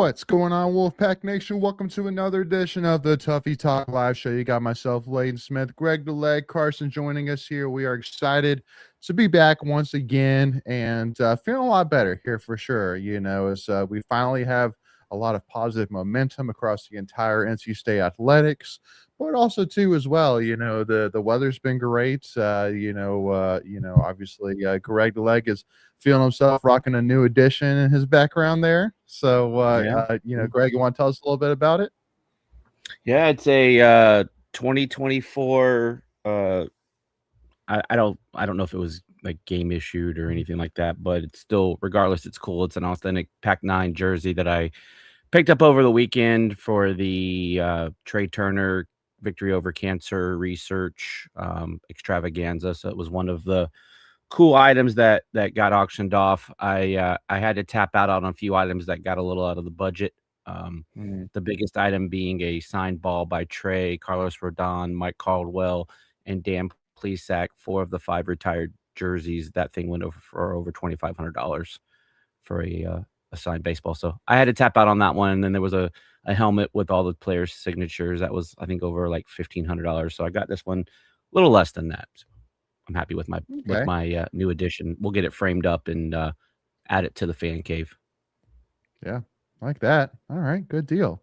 What's going on, Wolfpack Nation? Welcome to another edition of the Tuffy Talk live show. You got myself, Layden Smith, Greg the Leg, Carson joining us here. We are excited to be back once again and feeling a lot better here for sure. You know, as we finally have a lot of positive momentum across the entire NC State athletics, but also too as well. You know, the weather's been great. Obviously, Greg the Leg is feeling himself rocking a new edition in his background there. So, Greg, you want to tell us a little bit about it? Yeah, it's a 2024. I don't know if it was like game issued or anything like that, but it's still, regardless, it's cool. It's an authentic Pac-9 jersey that I picked up over the weekend for the Trey Turner Victory Over Cancer Research extravaganza. So it was one of the cool items that got auctioned off. I had to tap out on a few items that got a little out of the budget. The biggest item being a signed ball by Trey, Carlos Rodon, Mike Caldwell, and Dan Plesac, 4 of the 5 retired jerseys. That thing went for over $2,500 for a signed baseball. So I had to tap out on that one. And then there was a helmet with all the players' signatures. That was, I think, over like $1,500. So I got this one a little less than that. So I'm happy with my new edition. We'll get it framed up and add it to the fan cave. Yeah, like that. All right, good deal.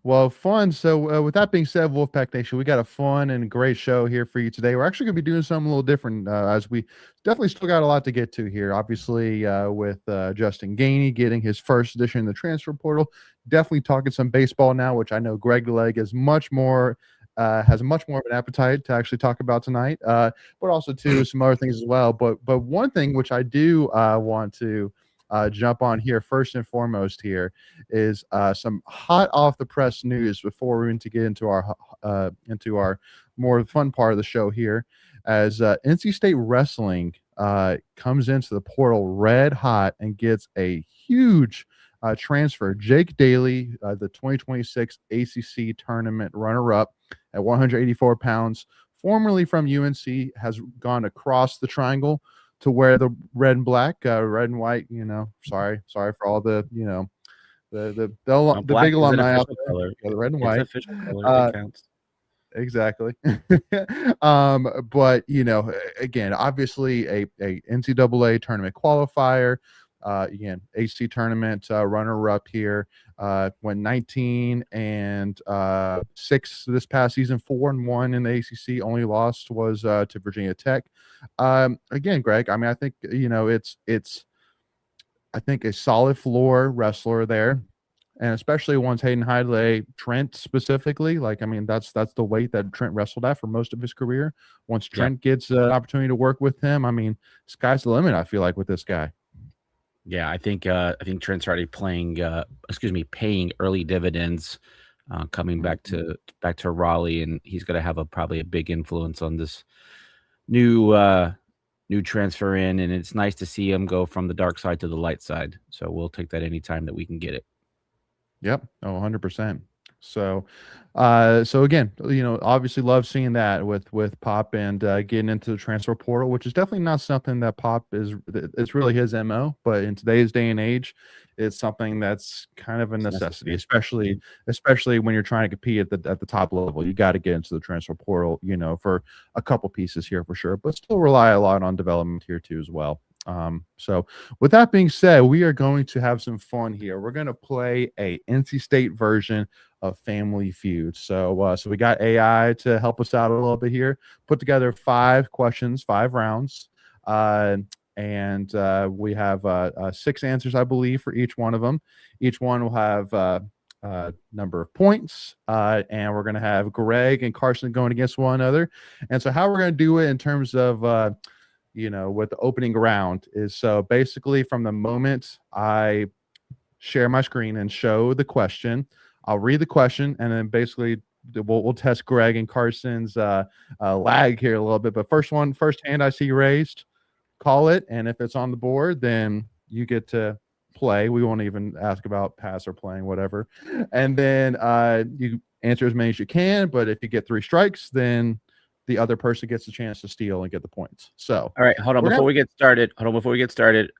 Well, fun. So, with that being said, Wolfpack Nation, we got a fun and great show here for you today. We're actually going to be doing something a little different, as we definitely still got a lot to get to here. Obviously, with Justin Gainey getting his first edition in the transfer portal, definitely talking some baseball now, which I know Greg Leg is much more. Has much more of an appetite to actually talk about tonight, but also too some other things as well. But one thing which I do want to jump on here first and foremost here is some hot off the press news before we get into our more fun part of the show here, as NC State Wrestling comes into the portal red hot and gets a huge transfer. Jake Daly, the 2026 ACC tournament runner-up at 184 pounds, formerly from UNC, has gone across the triangle to wear the red and black, red and white. You know, sorry for all the the big alumni out there. Yeah, the red and white. It's official color. It counts. Exactly. But again, obviously a NCAA tournament qualifier. Again, AC tournament runner-up here. Went 19-6 this past season, 4-1 in the ACC. Only lost was to Virginia Tech. Again, Greg, I mean, I think it's I think a solid floor wrestler there, and especially once Hayden Hidlay, Trent specifically, like, I mean, that's the weight that Trent wrestled at for most of his career. Once Trent gets an opportunity to work with him, I mean, sky's the limit, I feel like, with this guy. Yeah, I think Trent's already paying early dividends, coming back to Raleigh, and he's going to have probably a big influence on this new transfer in, and it's nice to see him go from the dark side to the light side. So we'll take that anytime that we can get it. Yep. 100%. So again, obviously love seeing that with Pop and getting into the transfer portal, which is definitely not something that Pop it's really his MO, but in today's day and age, it's something that's kind of a necessity, especially when you're trying to compete at the top level. You got to get into the transfer portal, for a couple pieces here for sure, but still rely a lot on development here too as well. So with that being said, we are going to have some fun here. We're going to play a NC State version of Family Feud. So we got AI to help us out a little bit here, put together 5 questions, 5 rounds. And we have 6 answers, I believe, for each one of them. Each one will have number of points, and we're going to have Greg and Carson going against one another. And so how we're going to do it in terms of with the opening round is, so basically from the moment I share my screen and show the question, I'll read the question, and then basically we'll test Greg and Carson's lag here a little bit. But first hand I see raised, call it, and if it's on the board, then you get to play. We won't even ask about pass or playing, whatever. And then you answer as many as you can, but if you get 3 strikes, then the other person gets a chance to steal and get the points. So, all right, hold on before we get started.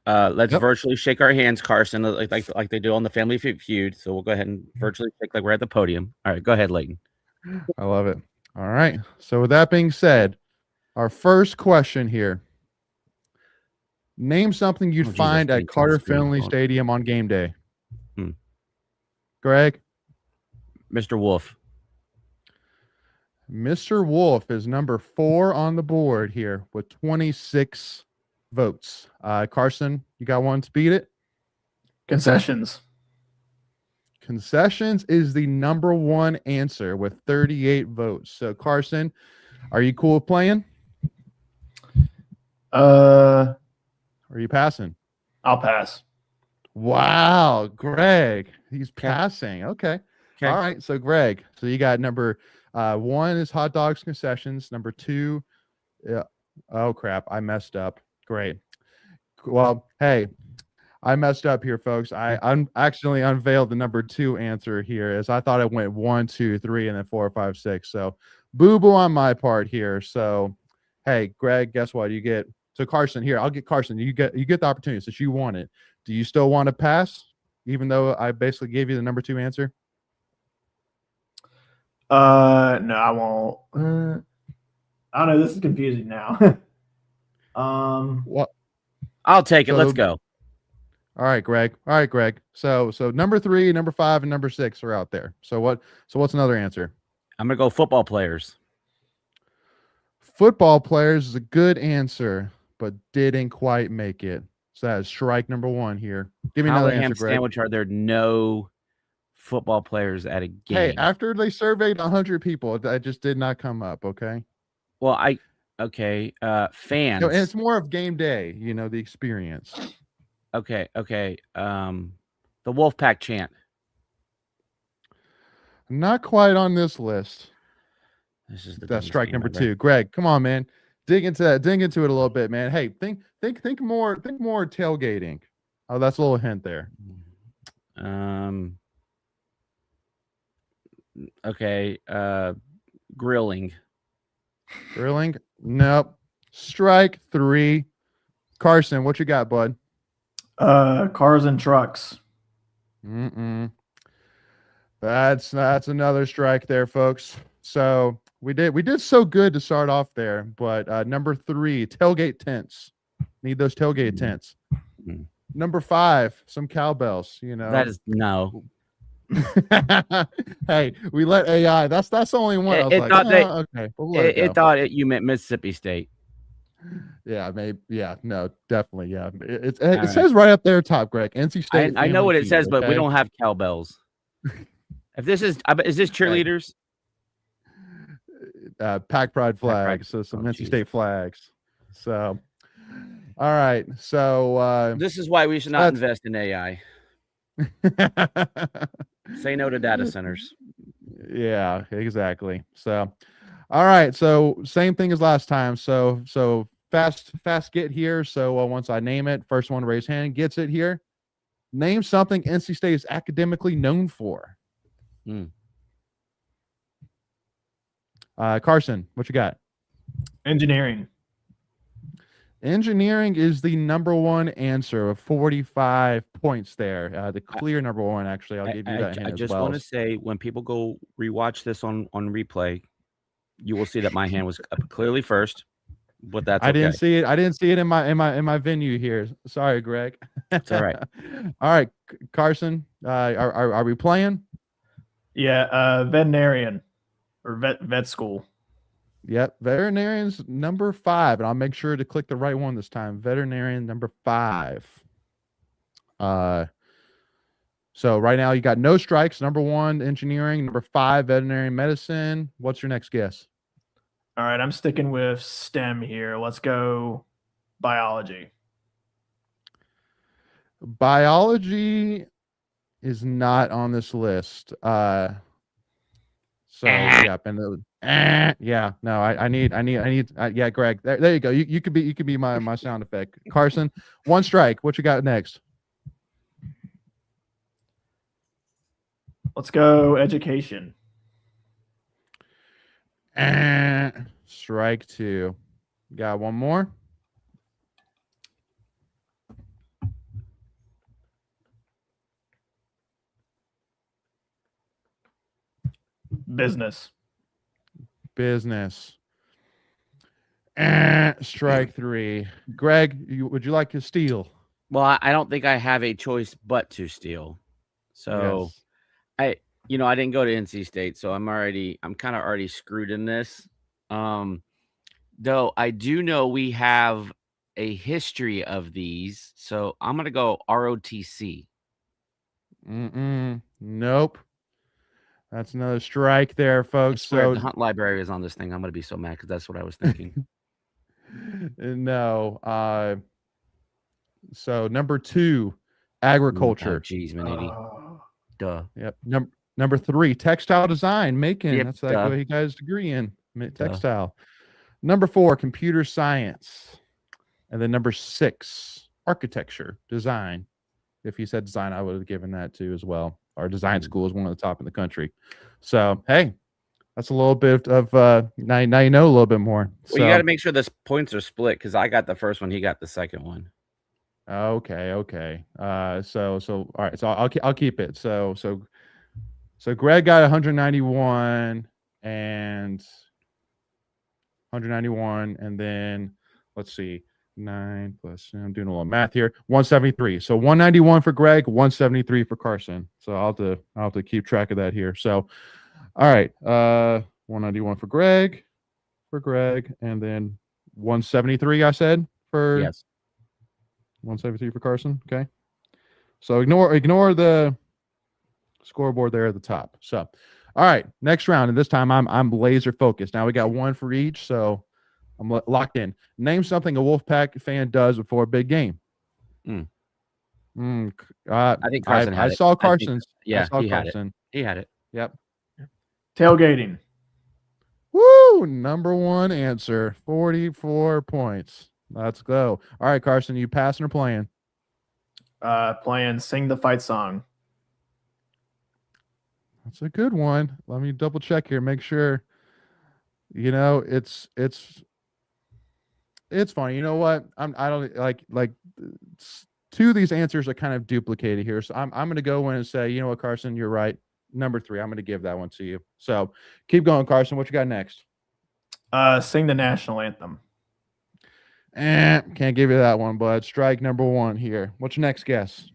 Let's Yep. virtually shake our hands, Carson, like they do on the Family Feud. So we'll go ahead and virtually shake like we're at the podium. All right, go ahead, Leighton. I love it. All right. So with that being said, our first question here. Name something you'd Jesus, find can't at see the Carter screen. Finley Hold on. Stadium on game day. Hmm. Greg? Mr. Wolf. Mr. Wolf is number 4 on the board here with 26 votes. Carson, you got one to beat it? Concessions. Concessions is the number 1 answer with 38 votes. So, Carson, are you cool with playing? Or are you passing? I'll pass. Wow, Greg, he's passing. Okay. Okay. All right. So, Greg, so you got number 1 is hot dogs concessions. Number 2, oh crap, I messed up. Great. Well, hey, I messed up here, folks. I accidentally unveiled the number 2 answer here, as I thought it went 1, 2, 3, and then 4, 5, 6. So, boo boo on my part here. So, hey, Greg, guess what? You get so Carson here. I'll get Carson. You get the opportunity since you want it. Do you still want to pass, even though I basically gave you the number 2 answer? No, I won't. I don't know. This is confusing now. What? I'll take it. So- Let's go. All right, Greg. So number 3, number 5, and number 6 are out there. So what's another answer? I'm gonna go football players. Football players is a good answer, but didn't quite make it. So that is strike number 1 here. Give me another Ham answer, Greg. sandwich. Are there no football players at a game? Hey, after they surveyed 100 people, that just did not come up. Okay. Well, fans. No, and it's more of game day. The experience. Okay. The Wolfpack chant. Not quite on this list. This is That's strike number 2. Greg, come on, man. Dig into it a little bit, man. Hey, think more tailgating. Oh, that's a little hint there. Okay. Grilling. Grilling? Nope. Strike 3. Carson, what you got, bud? Cars and trucks. That's another strike there, folks. So we did so good to start off there, but number 3, tailgate tents. Need those tailgate tents. Number 5, some cowbells. That is no. Hey, we let AI. That's the only one. I was like, okay. It thought you meant Mississippi State. Yeah, maybe. Yeah, no, definitely. Yeah, it says right up there, top, Greg. NC State. I know what it says, but we okay? don't have cowbells. If this is this cheerleaders? Pack Pride flags. So some NC geez. State flags. So, all right. So This is why we should not invest in AI. Say no to data centers. Yeah, exactly. So, all right. So same thing as last time. So fast get here. So once I name it, first one to raise hand gets it here. Name something NC State is academically known for. Carson, what you got? Engineering. Engineering is the number 1 answer of 45 points there. The clear number 1, actually. I'll give you that hint I as just well. want to say, when people go rewatch this on replay, you will see that my hand was up clearly first, but that's okay. I didn't see it in my venue here. Sorry, Greg. It's all right. All right, Carson. Are we playing? Yeah, veterinarian or vet school. Yep, veterinarian's number 5, and I'll make sure to click the right one this time. Veterinarian number 5. So right now you got no strikes. Number 1, engineering. Number 5, veterinary medicine. What's your next guess? All right, I'm sticking with STEM here. Let's go biology. Biology is not on this list. So yeah, yeah. No, I need. Yeah, Greg. There you go. You could be my sound effect. Carson, 1 strike. What you got next? Let's go education. Strike 2. Got one more. Business. Business. Strike 3. Greg, would you like to steal? Well, I don't think I have a choice but to steal. So Yes. I didn't go to NC State, so I'm kind of already screwed in this. Though I do know we have a history of these, so I'm gonna go ROTC. Nope. That's another strike there, I folks. swear, So if the Hunt Library is on this thing, I'm gonna be so mad because that's what I was thinking. no. So number 2, agriculture. Jeez, Manity. Duh. Yep. Number 3, textile design. Making. Yep, That's like duh. what he got his degree in. Textile. Number 4, computer science. And then number 6, architecture, design. If he said design, I would have given that too as well. Our design school is one of the top in the country. So, hey, that's a little bit of now you know a little bit more. Well, you got to make sure the points are split because I got the first one, he got the second one. Okay. So all right. So I'll keep it. So Greg got 191 and 191, and then let's see, 9 plus. I'm doing a little math here. 173. So 191 for Greg, 173 for Carson. So I'll have to keep track of that here. So, all right. 191 for Greg, and then 173. I said for yes. 173 for Carson. Okay. So ignore the scoreboard there at the top. So, all right, next round, and this time I'm laser focused. Now we got one for each, so I'm locked in. Name something a Wolfpack fan does before a big game. I think Carson had it. I saw Carson's. Yeah, I saw he Carson. He had it. Yep. Tailgating. Woo! Number 1 answer. 44 points. Let's go. All right, Carson, you passing or playing? Playing Sing the Fight Song. That's a good one. Let me double check here. Make sure. You know, it's funny. You know what? I don't like 2 of these answers are kind of duplicated here. So I'm going to go in and say, you know what, Carson, you're right. Number 3, I'm going to give that one to you. So keep going, Carson. What you got next? Sing the national anthem. Can't give you that one, bud. Strike number 1 here. What's your next guess?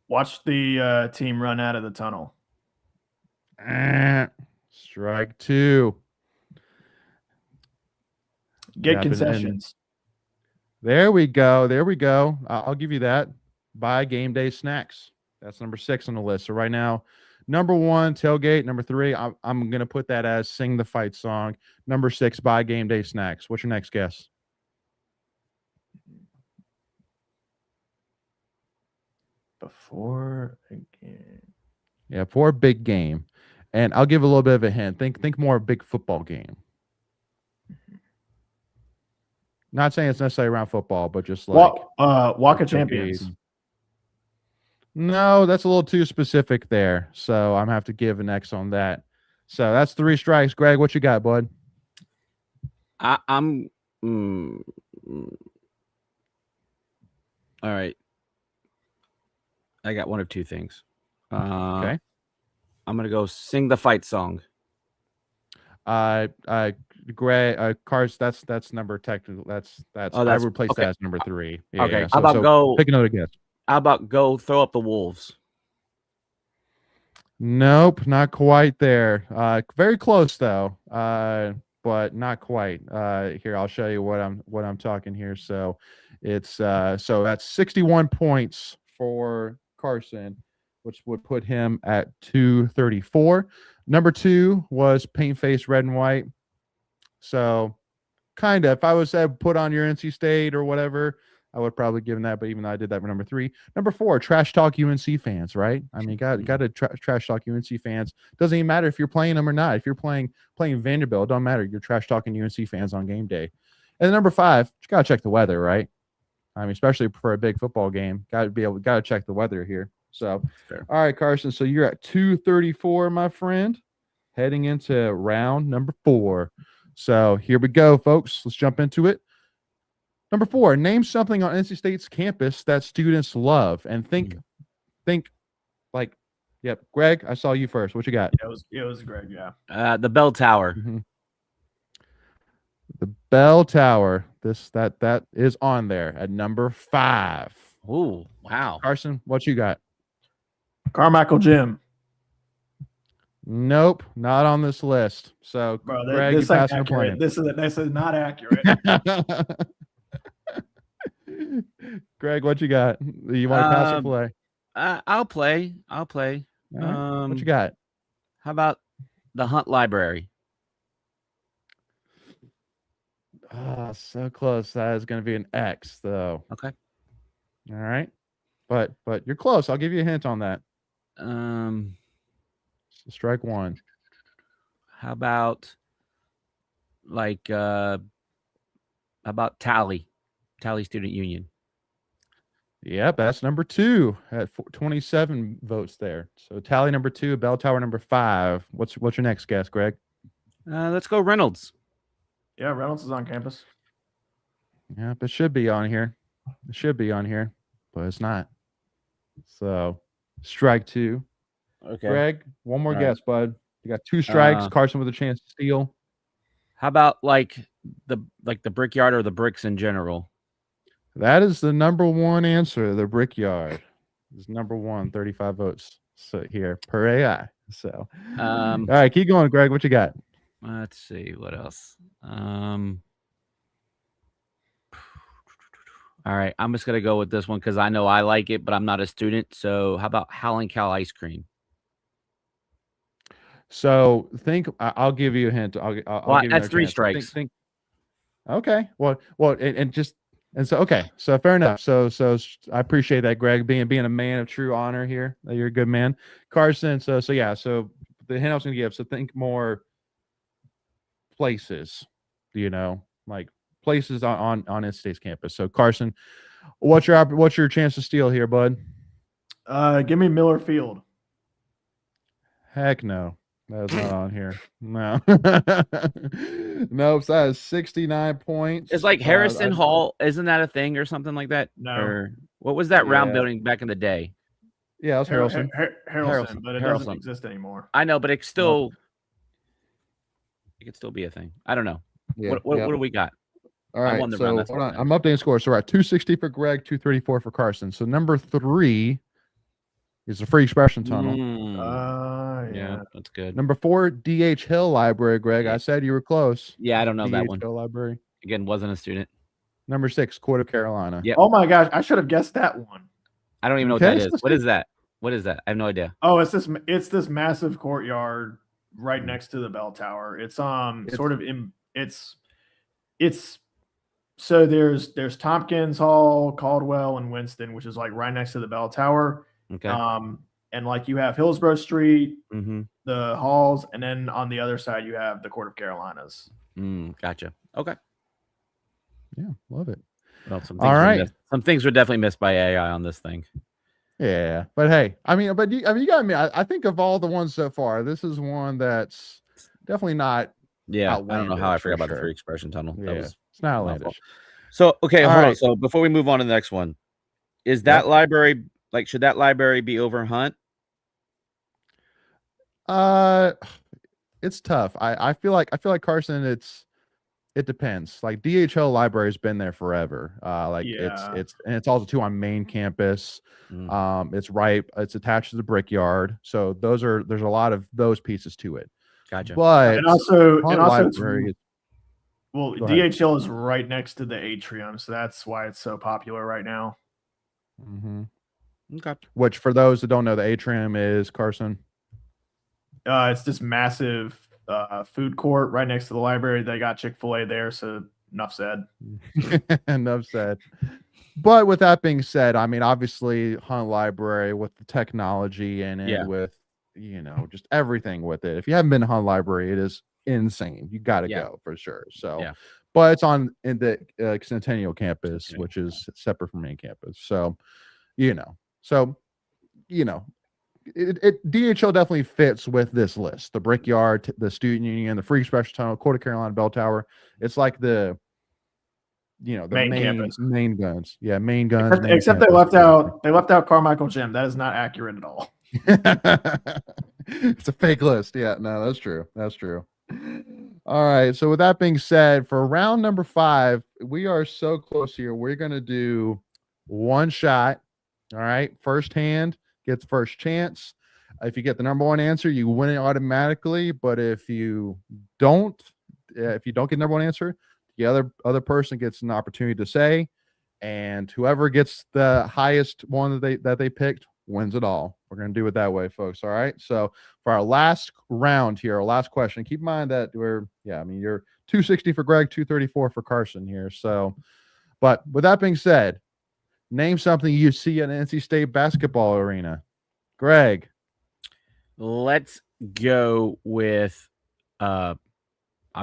Watch the team run out of the tunnel. Strike 2. Get concessions. There we go. I'll give you that. Buy game day snacks. That's number 6 on the list. So right now, number 1, tailgate. Number 3, I'm going to put that as sing the fight song. Number 6, buy game day snacks. What's your next guess? Before a game. Yeah, for a big game. And I'll give a little bit of a hint. Think more a big football game. Not saying it's necessarily around football, but just like Walk of Champions. No, that's a little too specific there. So I'm gonna have to give an X on that. So that's 3 strikes. Greg, what you got, bud? I'm all right. I got one of 2 things. Okay. I'm gonna go sing the fight song. Greg, Cars. That's number technical. That's. Oh, I replaced that as number 3. Yeah, okay. Yeah. How about go? Pick another guess. How about go throw up the wolves? Nope, not quite there. Very close though. But not quite. Here, I'll show you what I'm talking here. So it's so that's 61 points for Carson, which would put him at 234. Number 2 was paint face red and white. So kind of, if I was to put on your NC State or whatever, I would probably give him that. But even though I did that for number 3, number 4, trash talk UNC fans, right? I mean, got to trash talk UNC fans. Doesn't even matter if you're playing them or not. If you're playing Vanderbilt, it don't matter. You're trash talking UNC fans on game day. And then number 5, you got to check the weather, right? I mean, especially for a big football game, got to check the weather here. So, Fair. All right, Carson. So you're at 234, my friend. heading into round number 4. So here we go, folks. Let's jump into it. Number 4, name something on NC State's campus that students love. And think like, yep, Greg, I saw you first. What you got? It was Greg, yeah. The bell tower. The bell tower. That is on there at number 5. Ooh, wow. Carson, what you got? Carmichael Gym. Nope, not on this list. So, Bro, Greg, this you ain't passing or accurate. playing? This is not accurate. Greg, what you got? You want to pass or play? I'll play. All right. What you Um, got? How about the Hunt Library? So close. That is going to be an X, though. Okay. All right, but you're close. I'll give you a hint on that. So strike 1. How about Tally Student Union? Yep, that's number 2 at 27 votes there. So Tally number 2, bell tower number 5. What's your next guess, Greg? Let's go Reynolds. Yeah, Reynolds is on campus. Yep, it should be on here. It should be on here, but it's not. So strike 2. Okay. Greg, one more All guess, bud. You got 2 strikes. Uh, Carson with a chance to steal. How about the Brickyard or the bricks in general? That is the number 1 answer. The Brickyard is number 1, 35 votes. So here per AI. So, all right, keep going, Greg. What you got? Let's see what else. All right, I'm just gonna go with this one because I know I like it, but I'm not a student. So, how about Howling Cow ice cream? So I'll give you a hint. I'll give you That's another 3 chance. strikes. Okay. Well, so okay. So fair enough. So I appreciate that, Greg, being a man of true honor here. You're a good man, Carson. So yeah. So the hint I was going to give. So think more places. Like places on NC State's campus. So Carson, what's your chance to steal here, bud? Give me Miller Field. Heck no. That's not on here. No. Nope. So that is 69 points. It's like Harrison Hall. Isn't that a thing or something like that? No. Or what was that round Yeah. building back in the day? Yeah, it was Harrelson. Harrelson, but it doesn't Harrelson. exist anymore. I know, but it could still be a thing. I don't know. Yeah, What yeah. do we got? All I right. won the So round, that's hold all on. that I'm updating scores. So we're at 260 for Greg, 234 for Carson. So number 3 is the free expression tunnel. Yeah. That's good. Number 4, DH Hill Library, Greg. Yeah. I said you were close. Yeah, I don't know that one. DH Hill Library. Again, wasn't a student. Number 6, Court of Carolina. Yep. Oh my gosh, I should have guessed that one. I don't even know Okay, what that is. so What is that? What is that? I have no idea. Oh, it's this massive courtyard right next to the bell tower. It's sort of in it's so there's Tompkins Hall, Caldwell, and Winston, which is like right next to the bell tower. Okay. And like you have Hillsborough Street, Mm-hmm. the halls, and then on the other side you have the Court of Carolinas. Gotcha. Okay. Yeah, love it. Well, some All right. Some things were definitely missed by AI on this thing. Yeah, but hey, you got me. I think of all the ones so far, this is one that's definitely not. Yeah, I don't know how I outlandish, forgot for about the sure. free expression tunnel. Yeah, That was it's not my outlandish. So okay, All hold on. right. So before we move on to the next one, is that library should that library be over Hunt? It's tough. I feel like Carson. It depends. Like DHL library's been there forever. It's also too on main campus. It's attached to the Brickyard. So there's a lot of those pieces to it. Gotcha. But And also library. well, Go ahead. DHL is right next to the atrium, so that's why it's so popular right now. Mm-hmm. Okay. Which, for those that don't know, the atrium is Carson. It's this massive food court right next to the library. They got Chick-fil-A there, so enough said. Enough said. But with that being said, I mean, obviously, Hunt Library with the technology in it, with just everything with it. If you haven't been to Hunt Library, it is insane. You got to go for sure. So, but it's in the Centennial campus, which is separate from main campus. So, DHL definitely fits with this list. The Brickyard, the Student Union, the Free Expression Tunnel, Court of Carolina Bell Tower. It's like the Main campus. main guns. Yeah, main guns. Except they left out Carmichael Gym. That is not accurate at all. It's a fake list. Yeah, no, that's true. That's true. All right. So with that being said, for round number 5, we are so close here. We're gonna do one shot. All right. First hand gets first chance. If you get the number 1 answer, you win it automatically. But if you don't get number 1 answer, the other person gets an opportunity to say, and whoever gets the highest one that they picked wins it all. We're going to do it that way, folks. All right. So for our last round here, our last question, keep in mind that you're 260 for Greg, 234 for Carson here. So, but with that being said, name something you see at an NC State basketball arena. Greg. Let's go with I'll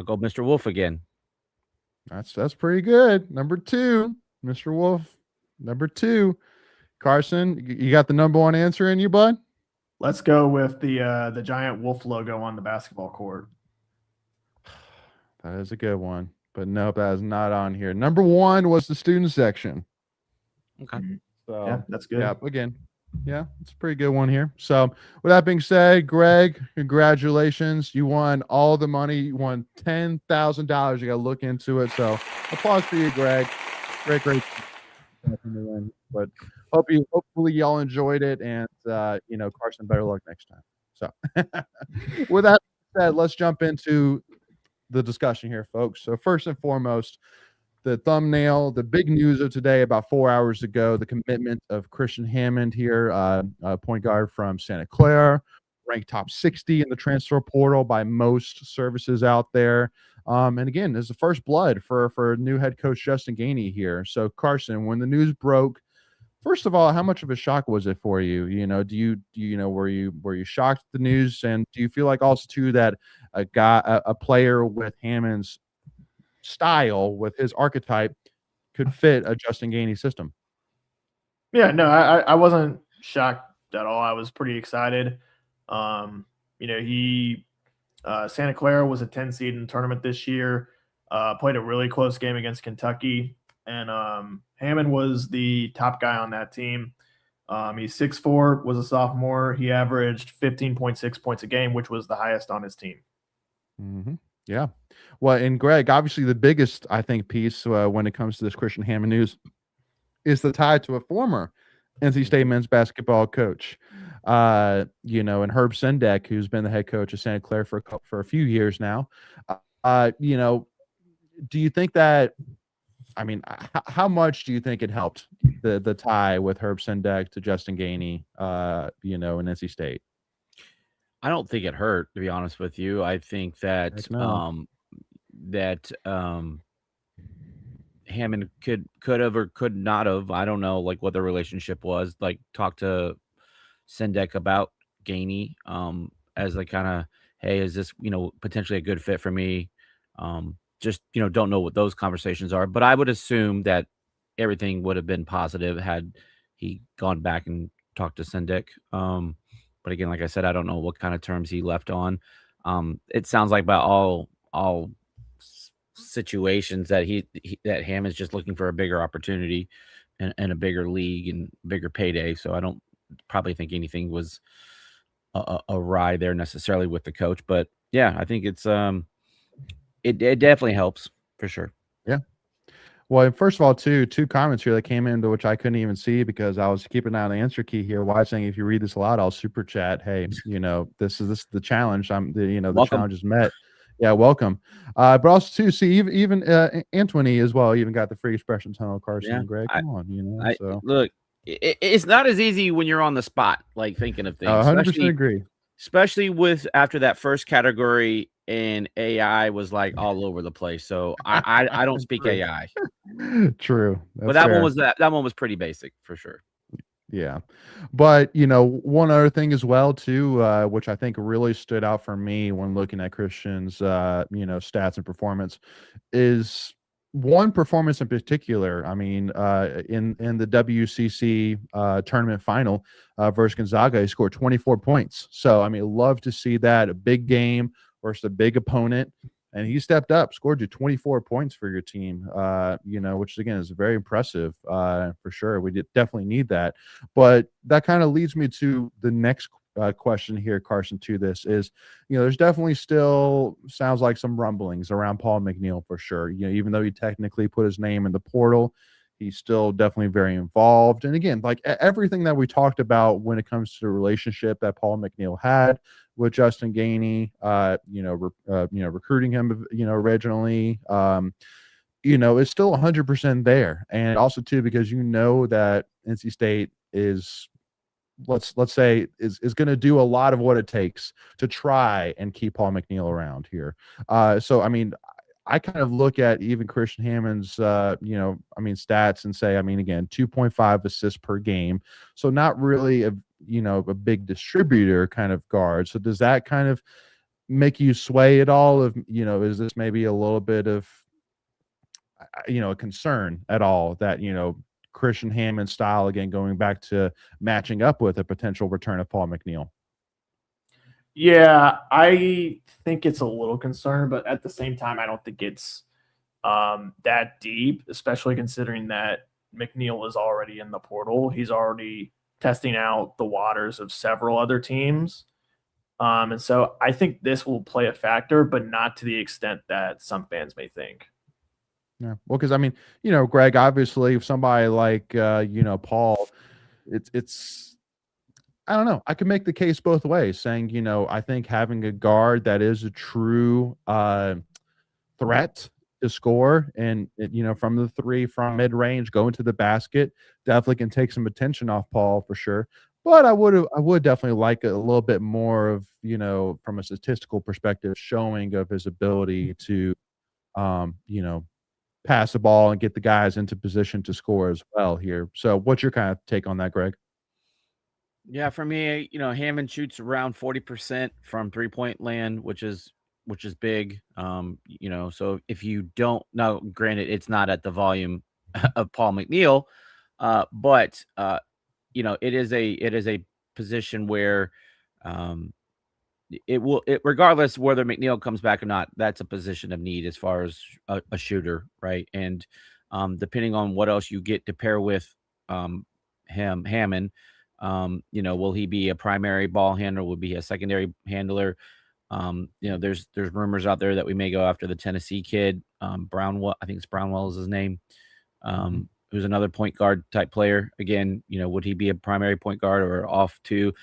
go Mr. Wolf again. That's pretty good. Number 2, Mr. Wolf. Number 2. Carson, you got the number 1 answer in you, bud? Let's go with the giant wolf logo on the basketball court. That is a good one. But nope, that is not on here. Number 1 was the student section. Okay. So yeah, that's good. Yeah, again. Yeah, it's a pretty good one here. So with that being said, Greg, congratulations. You won all the money. You won $10,000. You got to look into it. So applause for you, Greg. Great. But hopefully y'all enjoyed it, and Carson, better luck next time. So with that said, let's jump into the discussion here, folks. So first and foremost, the thumbnail, the big news of today about 4 hours ago, the commitment of Christian Hammond here, point guard from Santa Clara, ranked top 60 in the transfer portal by most services out there. And again, this is the first blood for new head coach Justin Gainey here. So Carson, when the news broke, first of all, how much of a shock was it for you? Were you shocked at the news, and do you feel like also too that a player with Hammond's style, with his archetype, could fit a Justin Gainey system? Yeah, no, I wasn't shocked at all. I was pretty excited. Santa Clara was a 10 seed in the tournament this year, played a really close game against Kentucky, and Hammond was the top guy on that team. He's 6'4", was a sophomore. He averaged 15.6 points a game, which was the highest on his team. Mm-hmm. Yeah. Well, and Greg, obviously the biggest, I think, piece when it comes to this Christian Hammond news is the tie to a former NC State men's basketball coach, and Herb Sendek, who's been the head coach of Santa Clara for a few years now. Do you think that, how much do you think it helped the tie with Herb Sendek to Justin Gainey, in NC State? I don't think it hurt, to be honest with you. I think that Hammond could have or could not have. I don't know, like, what the relationship was. Like, talk to Sendek about Gainey as like kind of, hey, is this potentially a good fit for me? Just don't know what those conversations are. But I would assume that everything would have been positive had he gone back and talked to Sendek. But again, like I said, I don't know what kind of terms he left on. It sounds like by all situations that that Hammond's just looking for a bigger opportunity and a bigger league and bigger payday. So I don't probably think anything was awry there necessarily with the coach. But yeah, I think it's it definitely helps for sure. Yeah. Well, first of all, two comments here that came into which I couldn't even see because I was keeping an eye on the answer key here. Why saying if you read this a lot, I'll super chat. Hey, this is the challenge. The challenge is met. Yeah, welcome. But also too, see even Anthony as well. Even got the free expression tunnel. Carson and Greg. Come on, so look, it's not as easy when you're on the spot, like thinking of things. 100% agree. Especially with after that first category and AI was like all over the place. So I don't speak AI. True. But that one was pretty basic for sure. Yeah. But one other thing as well too, which I think really stood out for me when looking at Christian's stats and performance is one performance in particular, I mean, in the WCC tournament final versus Gonzaga, he scored 24 points. So, I mean, love to see that, a big game versus a big opponent. And he stepped up, scored you 24 points for your team, which again is very impressive for sure. We definitely need that. But that kind of leads me to the next question here, Carson, to this is, there's definitely still sounds like some rumblings around Paul McNeil for sure. Even though he technically put his name in the portal, he's still definitely very involved. And again, like everything that we talked about when it comes to the relationship that Paul McNeil had with Justin Gainey, recruiting him, originally, is still 100% there. And also too, because that NC State is, let's say, is going to do a lot of what it takes to try and keep Paul McNeil around here. So I mean, I kind of look at even Christian Hammond's stats and say, I mean, again, 2.5 assists per game, so not really a big distributor kind of guard. So does that kind of make you sway at all? Is this maybe a little bit of a concern at all that Christian Hammond style, again, going back to matching up with a potential return of Paul McNeil? Yeah, I think it's a little concerned, but at the same time, I don't think it's that deep, especially considering that McNeil is already in the portal. He's already testing out the waters of several other teams. And so I think this will play a factor, but not to the extent that some fans may think. Yeah. Well, because I mean, Greg, obviously, if somebody like Paul, it's I don't know. I could make the case both ways, saying, I think having a guard that is a true threat to score and from the three, from mid range, go into the basket, definitely can take some attention off Paul for sure. But I would definitely like a little bit more of, from a statistical perspective, showing of his ability to, pass the ball and get the guys into position to score as well here. So what's your kind of take on that, Greg? Yeah, for me, Hammond shoots around 40% from 3-point land, which is big. So if you don't, now granted, it's not at the volume of Paul McNeil, but it is a position where it regardless whether McNeil comes back or not, that's a position of need as far as a shooter, right? And depending on what else you get to pair with Hammond, will he be a primary ball handler? Will be a secondary handler? There's rumors out there that we may go after the Tennessee kid, Brownwell. I think it's Brownwell is his name. Who's another point guard type player. Again, would he be a primary point guard or off too?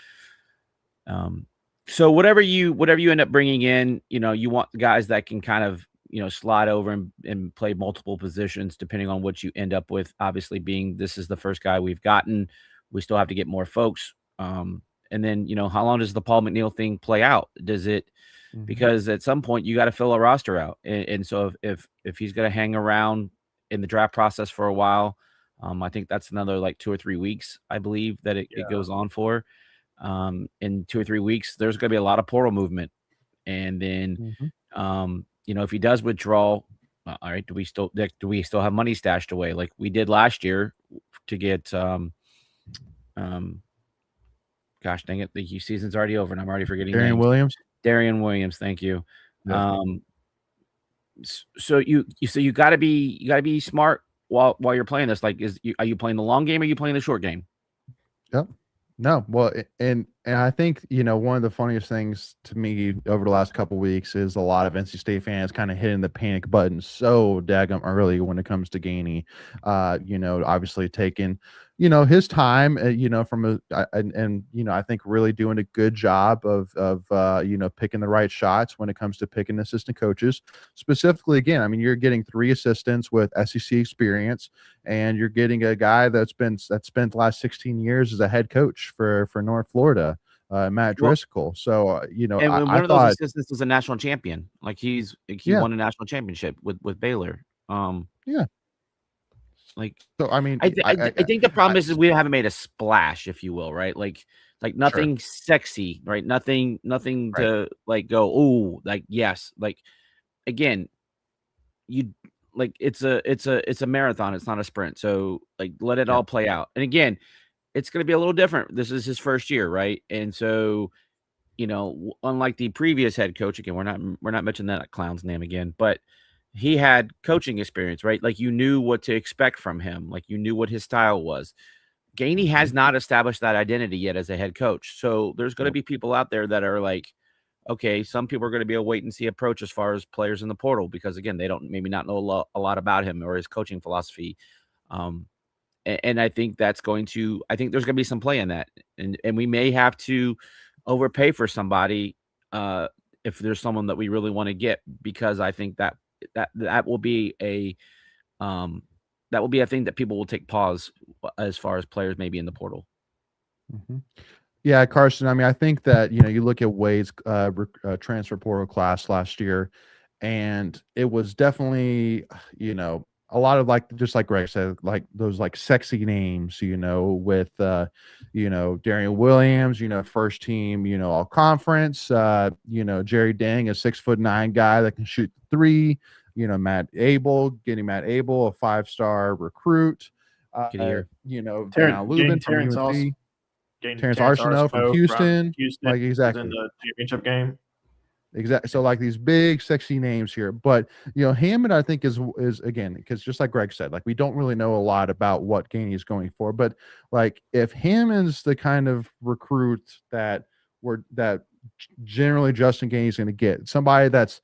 So whatever you end up bringing in, you want guys that can kind of, slide over and play multiple positions depending on what you end up with. Obviously, being this is the first guy we've gotten, we still have to get more folks. And then, how long does the Paul McNeil thing play out? Does it because at some point you got to fill a roster out. And so if he's going to hang around in the draft process for a while, I think that's another like 2 or 3 weeks, I believe that it goes on for. In 2 or 3 weeks, there's going to be a lot of portal movement. And then, if he does withdraw, all right, do we still have money stashed away like we did last year to get, gosh dang it, the season's already over and I'm already forgetting Darian Williams. Darian Williams, thank you. Yeah. So you got to be smart while you're playing this. Like, are you playing the long game or are you playing the short game? Yep. No, well, and I think one of the funniest things to me over the last couple of weeks is a lot of NC State fans kind of hitting the panic button so daggum early when it comes to Gainey. Obviously taking his time, from I think really doing a good job of picking the right shots when it comes to picking assistant coaches. Specifically, again, I mean, you're getting 3 assistants with SEC experience, and you're getting a guy that spent the last 16 years as a head coach for North Florida, Matt Driscoll. So and one of those assistants is a national champion. Like he won a national championship with Baylor. Like, so I mean, I think the problem is we haven't made a splash, if you will, right? Like nothing sexy, right? Nothing to like go, oh, like, yes. Like, again, like it's a marathon. It's not a sprint. So like let it Yeah. all play out. And again, it's going to be a little different. This is his first year, right? And so, unlike the previous head coach, again, we're not mentioning that clown's name again, but he had coaching experience, right? Like you knew what to expect from him. Like you knew what his style was. Gainey has not established that identity yet as a head coach. So there's going to be people out there that are like, okay, some people are going to be a wait and see approach as far as players in the portal, because again, they don't maybe not know a lot about him or his coaching philosophy. And I think I think there's going to be some play in that. And we may have to overpay for somebody if there's someone that we really want to get, because I think that will be a thing that people will take pause as far as players maybe in the portal. Mm-hmm. Yeah, Carson. I mean, I think that you look at Wade's transfer portal class last year, and it was definitely a lot of just like Greg said, like those like sexy names, with Darian Williams, first team, all conference, Jerry Dang, a 6'9" guy that can shoot three, getting Matt Abel, a 5-star recruit, Terrence Lubin from Terrence UNC. Terrence Arsenault from Houston. Like exactly in the championship game. Exactly. So like these big, sexy names here, but Hammond, I think is again, because just like Greg said, like we don't really know a lot about what Gainey is going for, but like if Hammond's the kind of recruit that generally Justin Gainey is going to get, somebody that's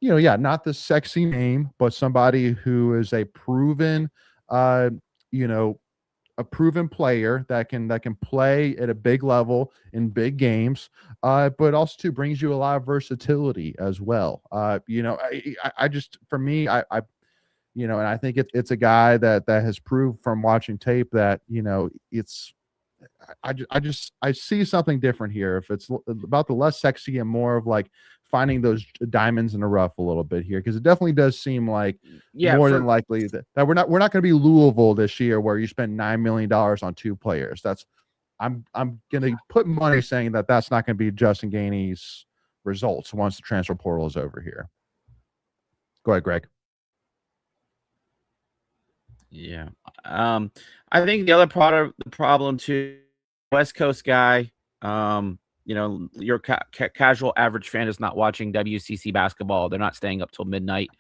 not the sexy name, but somebody who is a proven a proven player that can play at a big level in big games, but also too brings you a lot of versatility as well. I just, for me, I and I think it's a guy that has proved from watching tape that it's. I see something different here. If it's about the less sexy and more of like finding those diamonds in the rough a little bit here, because it definitely does seem like more than likely that we're not going to be Louisville this year where you spend $9 million on two players. That's I'm going to put money saying that that's not going to be Justin Gainey's results once the transfer portal is over here. Go ahead, Greg. Yeah, I think the other part of the problem too, West Coast guy, your casual average fan is not watching WCC basketball. They're not staying up till midnight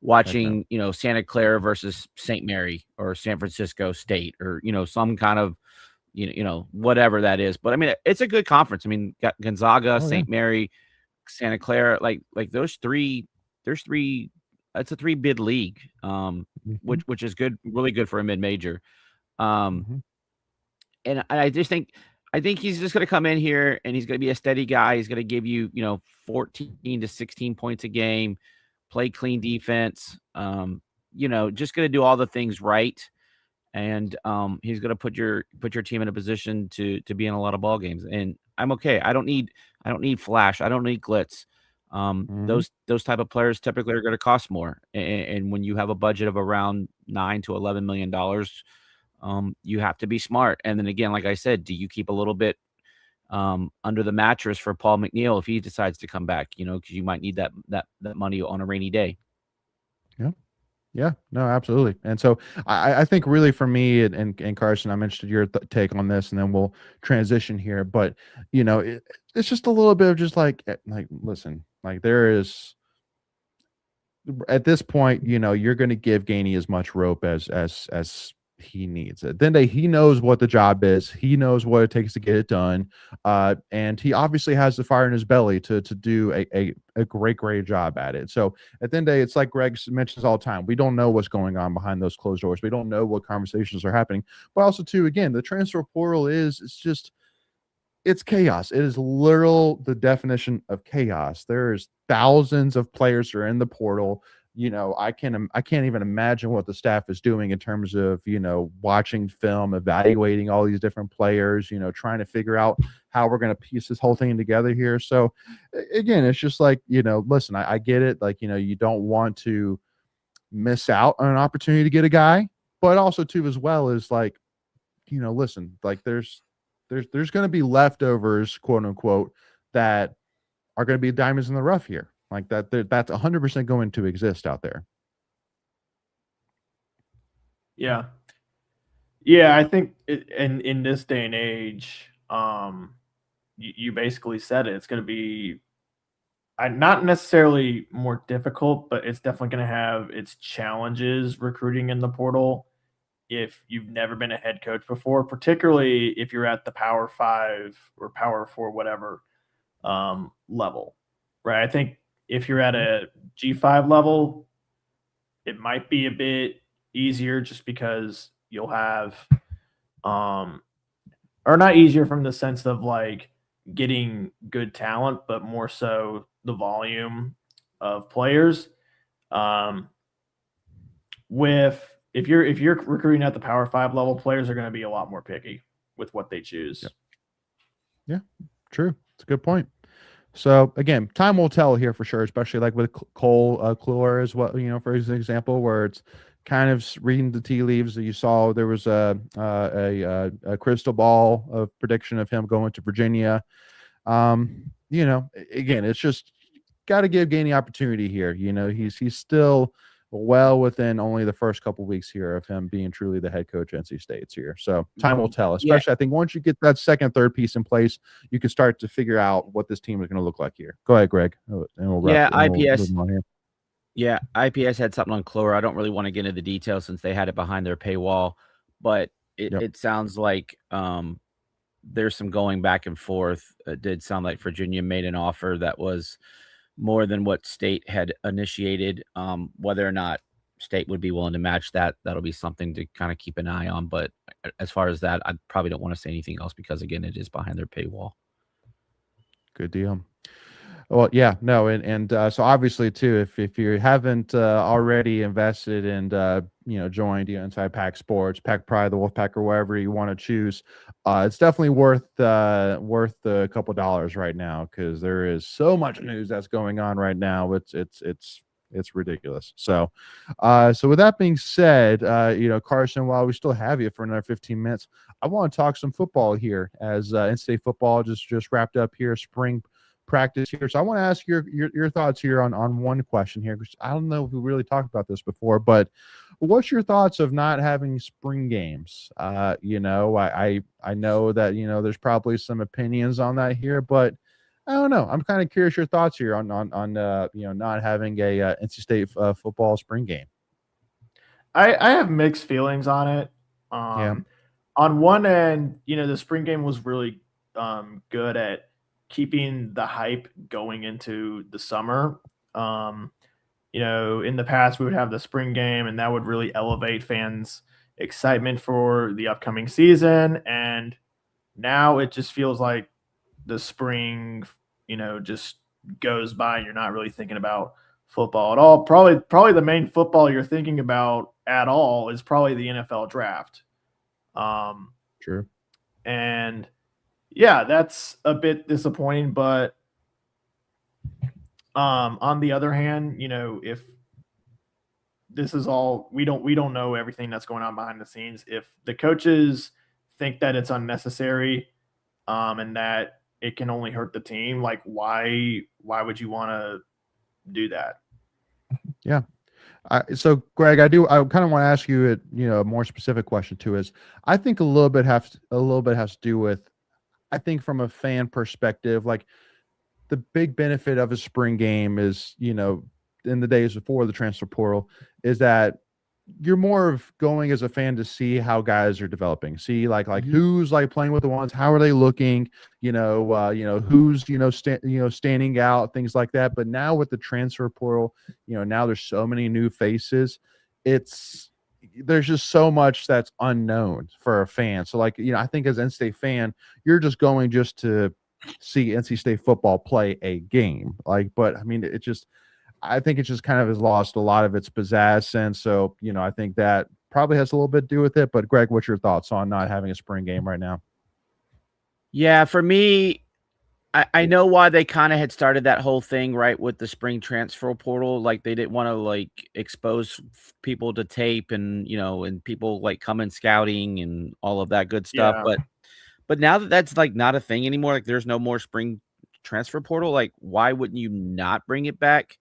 watching, Santa Clara versus St. Mary or San Francisco State or, some kind of, whatever that is. But I mean, it's a good conference. I mean, got Gonzaga, St. Mary, Santa Clara, like those three, there's three. It's a 3-bid league, which is good, really good for a mid-major. And I think he's just going to come in here and he's going to be a steady guy. He's going to give you, 14 to 16 points a game, play clean defense, just going to do all the things right. And he's going to put your team in a position to be in a lot of ball games. And I'm okay. I don't need flash. I don't need glitz. Those type of players typically are going to cost more. And when you have a budget of around $9 to $11 million, you have to be smart. And then again, like I said, do you keep a little bit under the mattress for Paul McNeil if he decides to come back, because you might need that money on a rainy day. Yeah, no, absolutely. And so I think really for me and Carson, I'm interested in your take on this, and then we'll transition here. But it's just a little bit of just like listen, like there is at this point, you're going to give Gainey as much rope as he needs it. Then he knows what the job is. He knows what it takes to get it done. And he obviously has the fire in his belly to do a great job at it. So at the end of the day, it's like Greg mentions all the time. We don't know what's going on behind those closed doors. We don't know what conversations are happening. But also too, again, the transfer portal it's chaos. It is the definition of chaos. There's thousands of players who are in the portal. I can't even imagine what the staff is doing in terms of, watching film, evaluating all these different players, trying to figure out how we're going to piece this whole thing together here. So again, it's just like, listen, I get it. Like, you don't want to miss out on an opportunity to get a guy, but also too, as well as like, listen, like there's going to be leftovers, quote unquote, that are going to be diamonds in the rough here. Like that's 100% going to exist out there. Yeah. Yeah, I think in this day and age, you basically said it. It's going to be not necessarily more difficult, but it's definitely going to have its challenges recruiting in the portal if you've never been a head coach before, particularly if you're at the Power 5 or Power 4, whatever level, right? I think if you're at a G5 level, it might be a bit easier just because you'll have or not easier from the sense of like getting good talent, but more so the volume of players. Um, with if you're recruiting at the Power 5 level, players are going to be a lot more picky with what they choose. Yeah, true. It's a good point. So again, time will tell here for sure, especially like with Cole Kluwer as well. For example, where it's kind of reading the tea leaves that you saw. There was a crystal ball of prediction of him going to Virginia. Again, it's just got to give Gainey opportunity here. He's still well within only the first couple weeks here of him being truly the head coach of NC State's here. So time will tell, especially I think once you get that second, third piece in place, you can start to figure out what this team is going to look like here. Go ahead, Greg. And we'll IPS. Yeah, IPS had something on Kluwer. I don't really want to get into the details since they had it behind their paywall, but it sounds like there's some going back and forth. It did sound like Virginia made an offer that was more than what State had initiated. Whether or not State would be willing to match that, that'll be something to kind of keep an eye on. But as far as that, I probably don't want to say anything else because, again, it is behind their paywall. Good deal. Well, yeah, no, and so obviously too, if you haven't already invested and joined inside Pack Sports, Pack Pride, the Wolfpack, or wherever you want to choose, it's definitely worth a couple dollars right now because there is so much news that's going on right now. It's ridiculous. So with that being said, Carson, while we still have you for another 15 minutes, I want to talk some football here as in-state football just wrapped up here, spring practice here. So I want to ask your thoughts here on one question here, because I don't know if we really talked about this before, but what's your thoughts of not having spring games? I know that, there's probably some opinions on that here, but I don't know. I'm kind of curious your thoughts here on not having a NC State football spring game. I have mixed feelings on it. On one end, the spring game was really good at keeping the hype going into the summer. In the past we would have the spring game and that would really elevate fans' excitement for the upcoming season. And now it just feels like the spring, just goes by and you're not really thinking about football at all. Probably the main football you're thinking about at all is probably the NFL draft. True. And yeah, that's a bit disappointing, but on the other hand, if this is all we don't know everything that's going on behind the scenes. If the coaches think that it's unnecessary, and that it can only hurt the team, like why would you want to do that? Yeah. So Greg, I kind of want to ask you a more specific question too. Is I think a little bit has to do with, I think from a fan perspective, like the big benefit of a spring game is, in the days before the transfer portal, is that you're more of going as a fan to see how guys are developing, see like who's like playing with the ones, how are they looking, who's standing out, things like that. But now with the transfer portal, now there's so many new faces. There's just so much that's unknown for a fan. So like, I think as an NC State fan, you're just going just to see NC State football play a game. But I mean, I think it just kind of has lost a lot of its pizzazz. And so, I think that probably has a little bit to do with it. But Greg, what's your thoughts on not having a spring game right now? Yeah, for me, I know why they kind of had started that whole thing, right, with the spring transfer portal. Like they didn't want to like expose people to tape and, and people like coming scouting and all of that good stuff. Yeah. But now that that's like not a thing anymore, like there's no more spring transfer portal. Like, why wouldn't you not bring it back?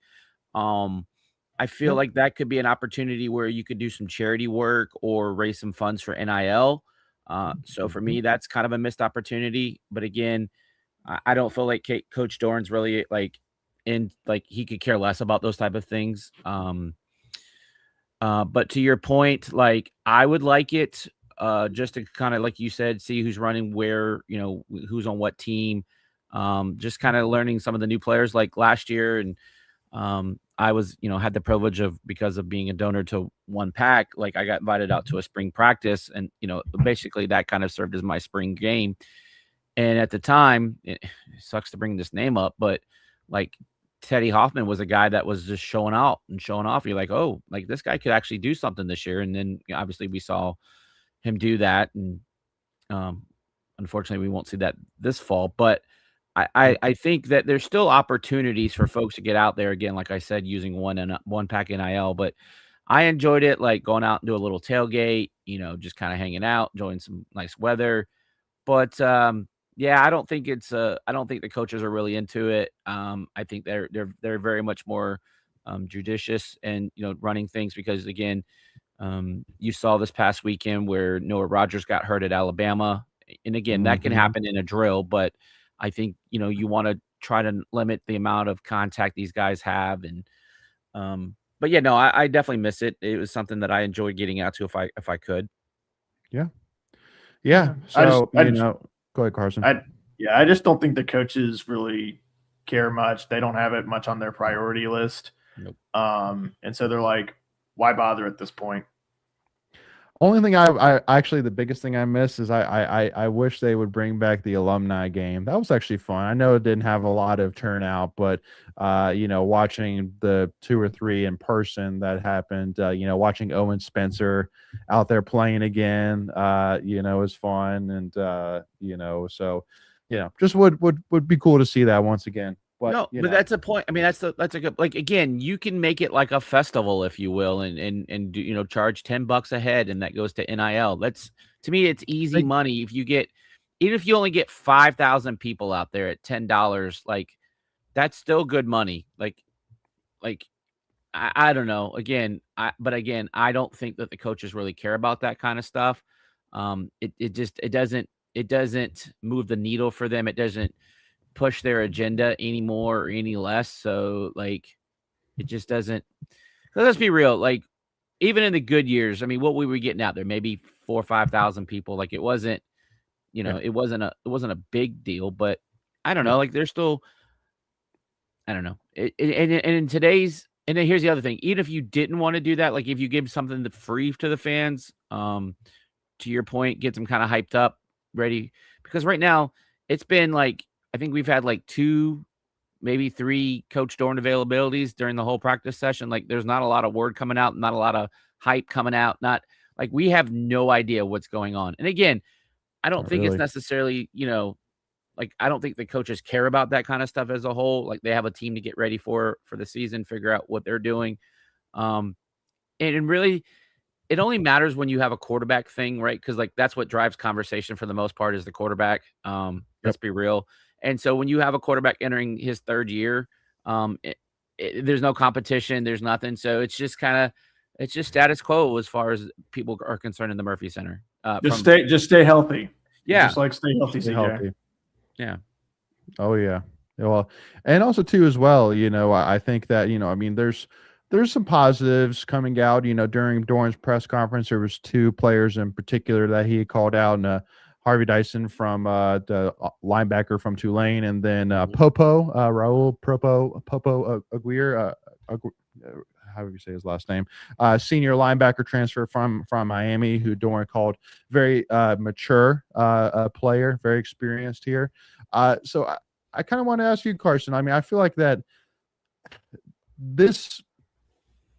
I I feel Yep. like that could be an opportunity where you could do some charity work or raise some funds for NIL. So for me, that's kind of a missed opportunity. But again, I don't feel like Coach Dorn's really like he could care less about those type of things. But to your point, like I would like it just to kind of like you said, see who's running where, who's on what team. Just kind of learning some of the new players like last year. And I was, had the privilege of, because of being a donor to Wolfpack, like I got invited out to a spring practice, and basically that kind of served as my spring game. And at the time, it sucks to bring this name up, but like Teddy Hoffman was a guy that was just showing out and showing off. You're like, oh, like this guy could actually do something this year. And then obviously we saw him do that. And unfortunately we won't see that this fall, but I think that there's still opportunities for folks to get out there again, like I said, using Wolfpack NIL, but I enjoyed it, like going out and do a little tailgate, just kind of hanging out, enjoying some nice weather. But yeah, I don't think the coaches are really into it. I think they're very much more judicious and running things, because again, you saw this past weekend where Noah Rogers got hurt at Alabama, and again, that can happen in a drill, but I think you want to try to limit the amount of contact these guys have. And but yeah, no, I definitely miss it. It was something that I enjoyed getting out to if I could. Yeah. So go ahead, Carson. I just don't think the coaches really care much. They don't have it much on their priority list. Nope. And so they're like, why bother at this point? Only thing I actually, the biggest thing I miss is I wish they would bring back the alumni game. That was actually fun. I know it didn't have a lot of turnout, but watching the 2 or 3 in person that happened, watching Owen Spencer out there playing again, was fun. And so just would be cool to see that once again. But, but that's a point. I mean, that's a good, like, again, you can make it like a festival, if you will, and do, charge $10 a head, and that goes to NIL. That's, to me, it's easy money. Even if you only get 5,000 people out there at $10, like that's still good money. Like I don't know. Again, I don't think that the coaches really care about that kind of stuff. It doesn't move the needle for them. It doesn't push their agenda anymore or any less. So like it just doesn't. Let's be real, like even in the good years, I mean, what we were getting out there, maybe 4,000 or 5,000 people. Like it wasn't, it wasn't a big deal, but I don't know, like there's still, I don't know. And in today's, and then here's the other thing, even if you didn't want to do that, like if you give something free to the fans, to your point, get them kind of hyped up, ready, because right now it's been like, I think we've had like 2, maybe 3 Coach Dorn availabilities during the whole practice session. Like there's not a lot of word coming out, not a lot of hype coming out. Not like we have no idea what's going on. And again, I don't think it's necessarily, like I don't think the coaches care about that kind of stuff as a whole. Like they have a team to get ready for the season, figure out what they're doing. And really, it only matters when you have a quarterback thing, right? Because like that's what drives conversation for the most part is the quarterback. Let's be real. And so when you have a quarterback entering his 3rd year, there's no competition, there's nothing. So it's just status quo as far as people are concerned in the Murphy Center. Just stay healthy. Yeah. Just like stay healthy, Stay CJ. healthy. Yeah. Oh yeah. Well, and also too as well, I think that, I mean, there's some positives coming out, during Dorn's press conference. There was 2 players in particular that he called out, and Harvey Dyson from the linebacker from Tulane, and then Raul Popo Aguirre, how do you say his last name? Senior linebacker transfer from Miami, who Dorn called very mature player, very experienced here. So I kind of want to ask you, Carson. I mean, I feel like that this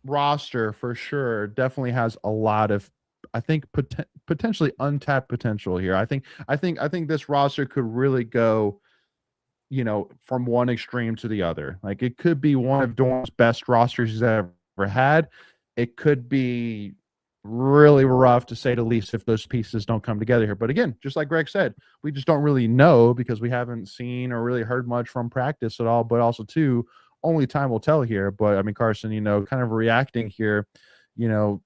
roster for sure definitely has a lot of, I think, potentially untapped potential here. I think this roster could really go, from one extreme to the other. Like it could be one of Dorn's best rosters he's ever had. It could be really rough, to say the least, if those pieces don't come together here. But again, just like Greg said, we just don't really know because we haven't seen or really heard much from practice at all. But also too, only time will tell here. But I mean, Carson, kind of reacting here,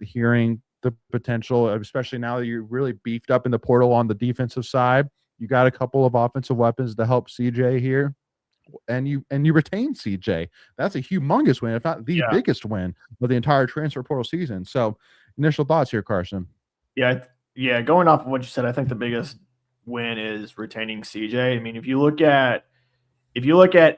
hearing the potential, especially now that you're really beefed up in the portal on the defensive side. You got a couple of offensive weapons to help CJ here, and you retain CJ. That's a humongous win, if not the biggest win of the entire transfer portal season. So, initial thoughts here, Carson. Yeah. Going off of what you said, I think the biggest win is retaining CJ. I mean, if you look at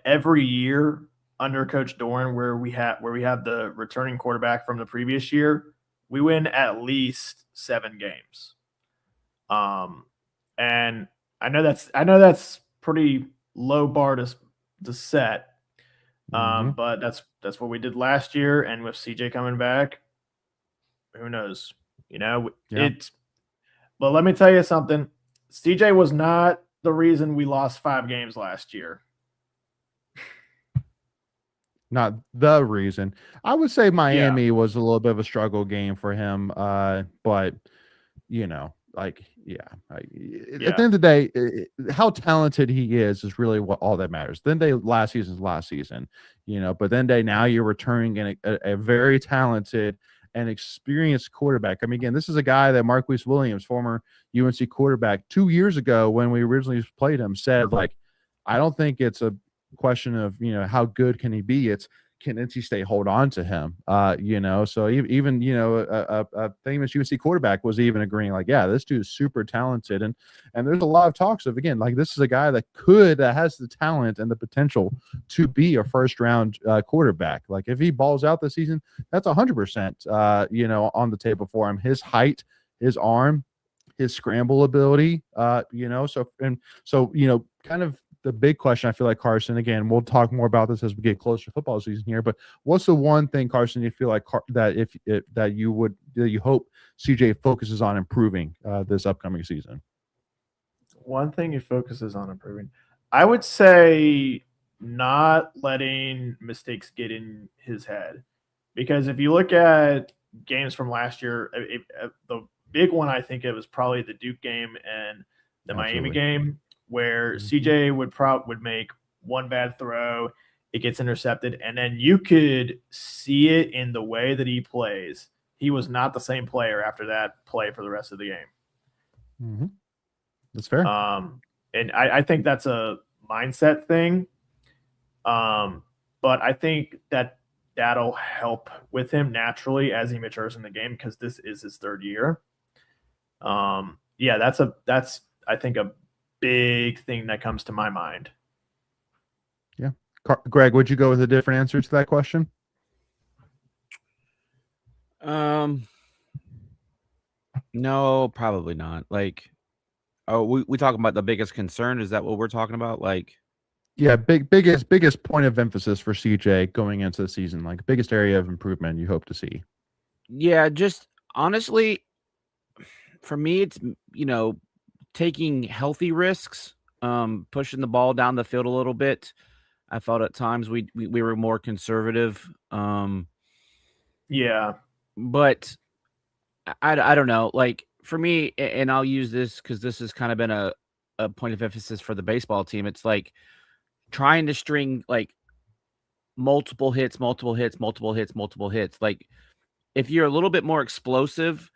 every year under Coach Doran, where we have the returning quarterback from the previous year, we win at least 7 games. And I know that's pretty low bar to set. But that's what we did last year, and with CJ coming back, who knows? But let me tell you something. CJ was not the reason we lost 5 games last year. Not the reason. I would say Miami was a little bit of a struggle game for him. But at the end of the day, how talented he is really what all that matters. Then last season's last season, but then now you're returning a very talented and experienced quarterback. I mean, again, this is a guy that Marquise Williams, former UNC quarterback, 2 years ago when we originally played him, said, like, I don't think it's a question of how good can he be, it's can NC State hold on to him. So even a famous UNC quarterback was even agreeing, like, yeah, this dude is super talented, and there's a lot of talks of, again, like, this is a guy that has the talent and the potential to be a first round quarterback. Like, if he balls out this season, that's 100% on the table for him. His height, his arm, his scramble ability, kind of the big question, I feel like, Carson, again, we'll talk more about this as we get closer to football season here, but what's the one thing, Carson, you feel like that you hope CJ focuses on improving this upcoming season? One thing he focuses on improving, I would say not letting mistakes get in his head, because if you look at games from last year, the big one, I think it was probably the Duke game and the Miami game, where CJ would make one bad throw, it gets intercepted, and then you could see it in the way that he plays. He was not the same player after that play for the rest of the game. That's fair. And I think that's a mindset thing. But I think that'll help with him naturally as he matures in the game, because this is his 3rd year. That's I think a big thing that comes to my mind. Yeah. Greg, would you go with a different answer to that question? No, probably not. Like, we talking about the biggest concern? Is that what we're talking about? Like, yeah, biggest point of emphasis for CJ going into the season, like biggest area of improvement you hope to see. Yeah, just honestly, for me, it's taking healthy risks, pushing the ball down the field a little bit. I felt at times we were more conservative. But I don't know. Like, for me, and I'll use this because this has kind of been a point of emphasis for the baseball team. It's like trying to string like multiple hits. Like, if you're a little bit more explosive,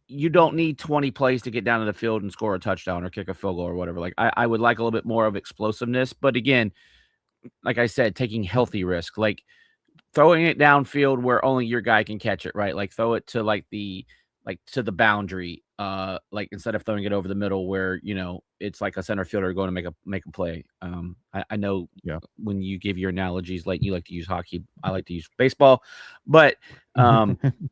you don't need 20 plays to get down to the field and score a touchdown or kick a field goal or whatever. Like, I would like a little bit more of explosiveness, but again, like I said, taking healthy risk, like throwing it downfield where only your guy can catch it, right? Like, throw it to to the boundary, like, instead of throwing it over the middle where, it's like a center fielder going to make a play. I know when you give your analogies, like, you like to use hockey, I like to use baseball, but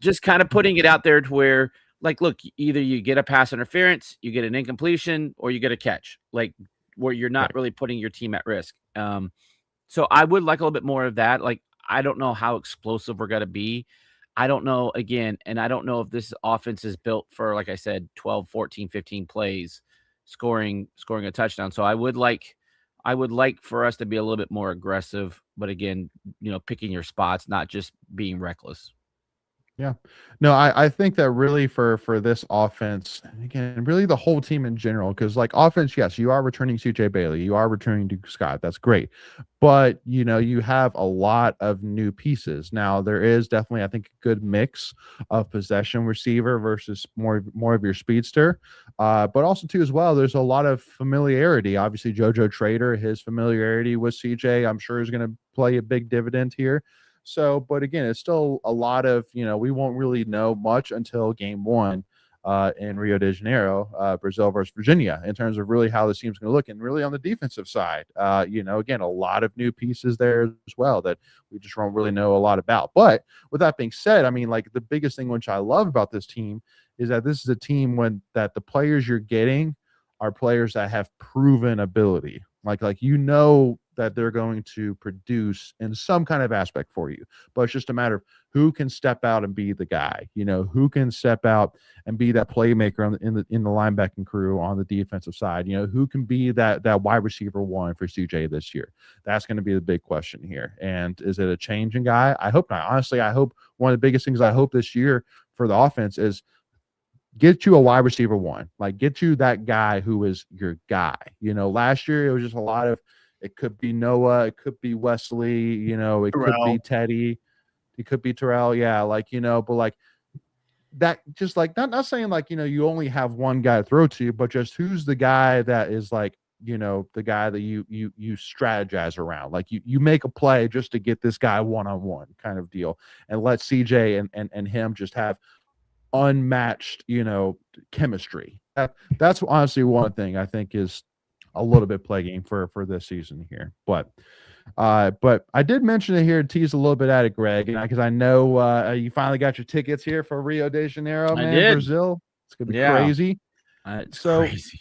just kind of putting it out there to where, like, look, either you get a pass interference, you get an incompletion, or you get a catch, like, where you're not really putting your team at risk. So I would like a little bit more of that. Like, I don't know how explosive we're going to be. I don't know, again, and I don't know if this offense is built for, like I said, 12, 14, 15 plays, scoring a touchdown. So I would like for us to be a little bit more aggressive, but again, picking your spots, not just being reckless. Yeah. No, I think that really for this offense, and again, really the whole team in general, because like offense, yes, you are returning CJ Bailey, you are returning Duke Scott. That's great. But you have a lot of new pieces. Now there is definitely, I think, a good mix of possession receiver versus more of your speedster. But also too as well, there's a lot of familiarity. Obviously, JoJo Trader, his familiarity with CJ, I'm sure is gonna play a big dividend here. So, but again, it's still a lot of, we won't really know much until game one in Rio de Janeiro, Brazil versus Virginia, in terms of really how the team's going to look. And really on the defensive side, again, a lot of new pieces there as well that we just don't really know a lot about. But with that being said, I mean, like the biggest thing which I love about this team is that this is a team that the players you're getting are players that have proven ability. Like that they're going to produce in some kind of aspect for you. But it's just a matter of who can step out and be the guy, who can step out and be that playmaker in the linebacking crew on the defensive side, who can be that wide receiver one for CJ this year. That's going to be the big question here. And is it a changing guy? I hope not. Honestly, I hope one of the biggest things I hope this year for the offense is get you a wide receiver one, like get you that guy who is your guy. Last year it was just a lot of, it could be Noah, it could be Wesley, it could be Teddy, it could be Terrell. Yeah, but like that, just like not saying like, you only have one guy to throw to you, but just who's the guy that is like, the guy that you strategize around. Like you make a play just to get this guy one-on-one kind of deal and let CJ and him just have unmatched, chemistry. That's honestly one thing I think is a little bit plaguing for this season here. But I did mention it here, tease a little bit at it, Greg, because I know you finally got your tickets here for Rio de Janeiro, man. Brazil. It's gonna be crazy. It's crazy.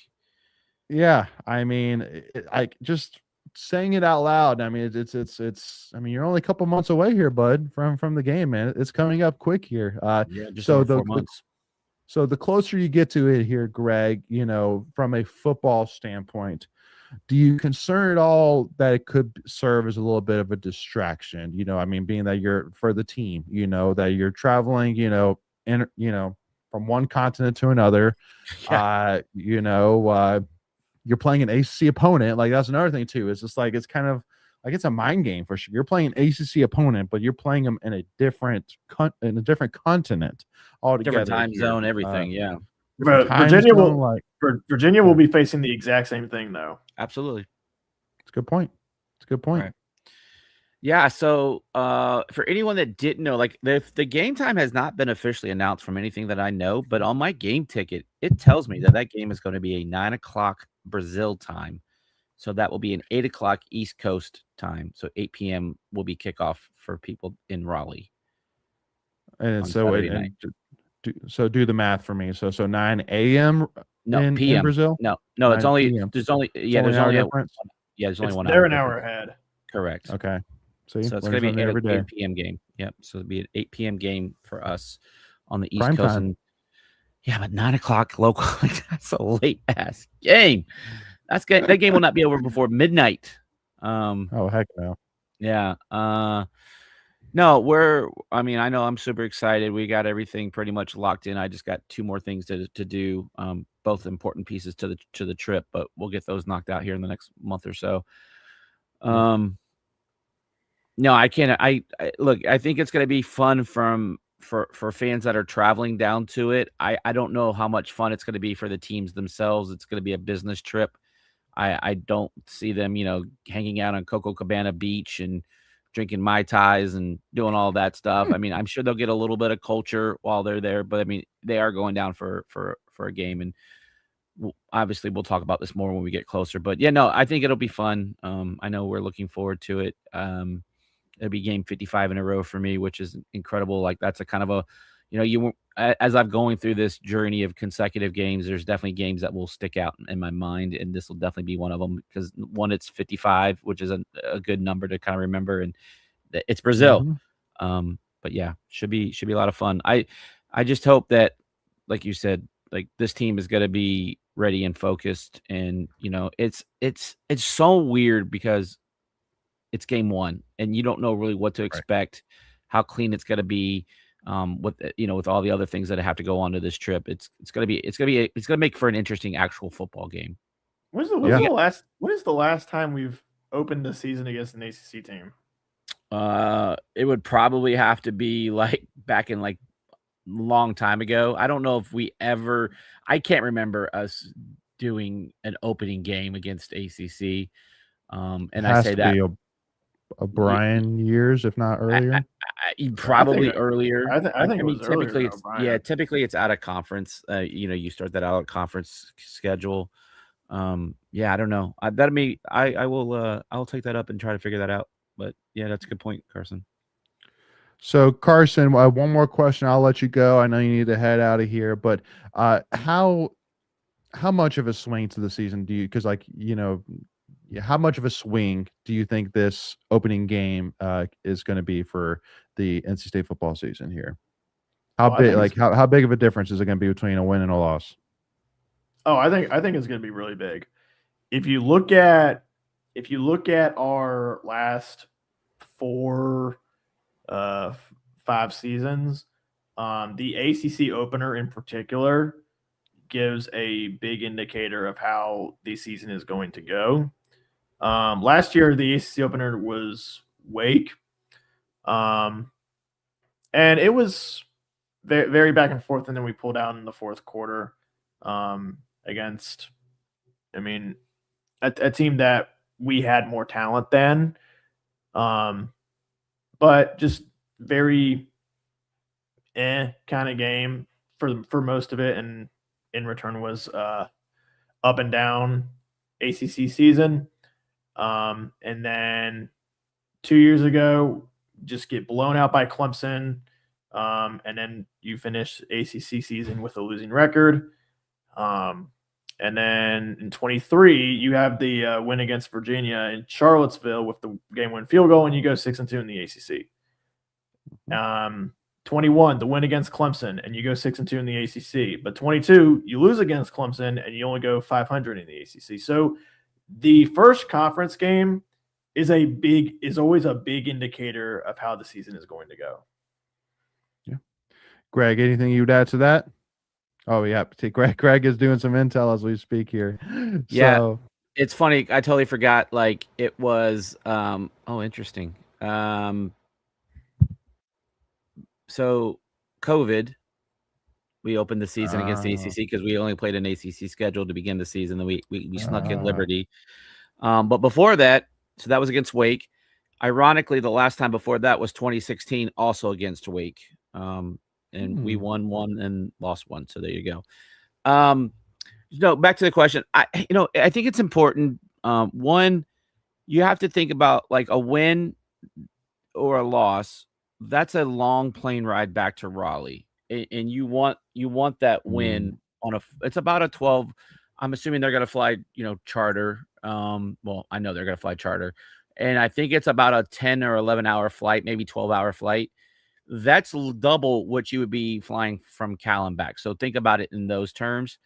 Yeah, I mean, I just saying it out loud. I mean, it's. I mean, you're only a couple months away here, bud, from the game, man. It's coming up quick here. Just so over 4 months. So the closer you get to it here, Greg, from a football standpoint, do you concern at all that it could serve as a little bit of a distraction? I mean, being that you're for the team, that you're traveling, from one continent to another, you're playing an ACC opponent. Like that's another thing too. It's just like, it's kind of like, it's a mind game for sure. You're playing an ACC opponent, but you're playing them in a different continent altogether. Different time zone, everything. But Virginia will be facing the exact same thing though. Absolutely. It's a good point. Right. Yeah. So for anyone that didn't know, like the game time has not been officially announced from anything that I know, but on my game ticket, it tells me that game is going to be a 9:00 Brazil time. So that will be an 8:00 East Coast time. So 8 p.m. will be kickoff for people in Raleigh. And so do the math for me. So 9 a.m. in Brazil? No, there's only 1 hour. They're an hour ahead. Correct. Okay. So it's going to be an 8 p.m. game. Yep. So it'll be an 8 p.m. game for us on the East Prime Coast. time. And but 9:00 local, that's a late ass game. That game will not be over before midnight. Oh heck no. Yeah. No, I know I'm super excited. We got everything pretty much locked in. I just got 2 more things to do. Both important pieces to the trip, but we'll get those knocked out here in the next month or so. No, I can't. Look, I think it's going to be fun for fans that are traveling down to it. I don't know how much fun it's going to be for the teams themselves. It's going to be a business trip. I don't see them, hanging out on Copacabana Beach and drinking Mai Tais and doing all that stuff. I mean, I'm sure they'll get a little bit of culture while they're there, but I mean, they are going down for a game, and obviously we'll talk about this more when we get closer. But yeah, no, I think it'll be fun. I know we're looking forward to it. It'll be game 55 in a row for me, which is incredible. Like that's a kind of a, as I'm going through this journey of consecutive games, there's definitely games that will stick out in my mind, and this will definitely be one of them because one, it's 55, which is a good number to kind of remember, and it's Brazil. Mm-hmm. But yeah, should be a lot of fun. I just hope that, like you said, like this team is going to be ready and focused, and it's so weird because it's game one, and you don't know really what to expect, how clean it's going to be. with all the other things that have to go onto this trip, it's gonna make for an interesting actual football game. When is the last time we've opened the season against an ACC team? It would probably have to be like back in like long time ago. I don't know if we ever. I can't remember us doing an opening game against ACC. And I say that a Brian years, if not earlier. Probably earlier. I think it was typically earlier, typically it's out of conference. You start that out of conference schedule. I don't know. I'll take that up and try to figure that out. But yeah, that's a good point, Carson. So Carson, one more question. I'll let you go. I know you need to head out of here, but how much of a swing to the season do you? Because how much of a swing do you think this opening game is going to be for the NC State football season here? How big of a difference is it going to be between a win and a loss? Oh, I think it's going to be really big. If you look at our last 5 seasons, the ACC opener in particular gives a big indicator of how the season is going to go. Last year, the ACC opener was Wake, and it was very, very back and forth, and then we pulled out in the fourth quarter against, a team that we had more talent than, but just very kind of game for most of it, and in return was up and down ACC season. And then 2 years ago, just get blown out by Clemson, and then you finish ACC season with a losing record. And then in 23, you have the win against Virginia in Charlottesville with the game-win field goal, and you go 6-2 in the ACC. 21, the win against Clemson, and you go 6-2 in the ACC. But 22, you lose against Clemson, and you only go 500 in the ACC. So the first conference game is always a big indicator of how the season is going to go. Yeah, Greg, anything you would add to that? Oh yeah, Greg is doing some intel as we speak here. Yeah, so, it's funny. I totally forgot. Like it was. Interesting. So COVID, we opened the season against the ACC because we only played an ACC schedule to begin the season. Then we snuck in Liberty. But before that, so that was against Wake. Ironically, the last time before that was 2016, also against Wake. And we won one and lost one. So there you go. Back to the question. I think it's important. One, you have to think about like a win or a loss. That's a long plane ride back to Raleigh, and you want that win it's about a 12. I'm assuming they're going to fly, charter. Well, I know they're going to fly charter, and I think it's about a 10 or 11 hour flight, maybe 12-hour flight. That's double what you would be flying from Cal and back. So think about it in those terms.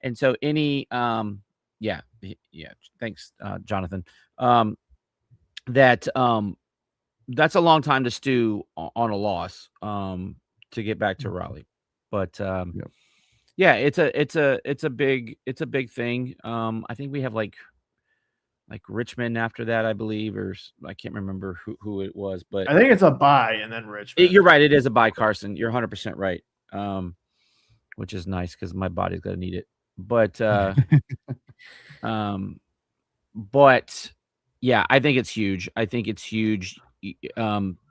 And so thanks, Jonathan. That's a long time to stew on a loss to get back to Raleigh. But it's a big thing. I think we have like Richmond after that, I believe, or I can't remember who it was, but I think it's a bye and then Richmond. You're right. It is a bye, Carson. You're 100% right. Which is nice because my body's going to need it. But, but yeah, I think it's huge.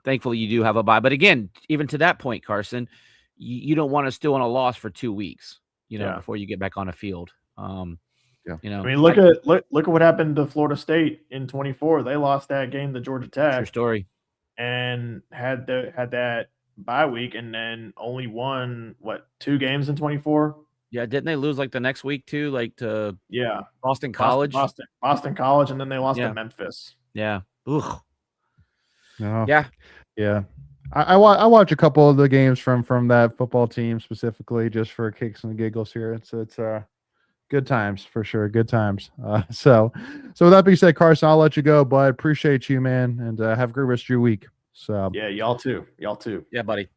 Thankfully you do have a bye, but again, even to that point, Carson, you don't want to stew on a loss for 2 weeks, before you get back on a field. Look at what happened to Florida State in 24. They lost that game to Georgia Tech. True story. And had that bye week, and then only won 2 games in 24. Yeah, didn't they lose like the next week too, like to Boston College? Boston College, and then they lost to Memphis. Yeah. Ugh. No. Yeah. I watch a couple of the games from that football team specifically just for kicks and giggles here. It's good times for sure. Good times. So with that being said, Carson, I'll let you go, but I appreciate you, man, and have a great rest of your week. So yeah, y'all too. Yeah, buddy.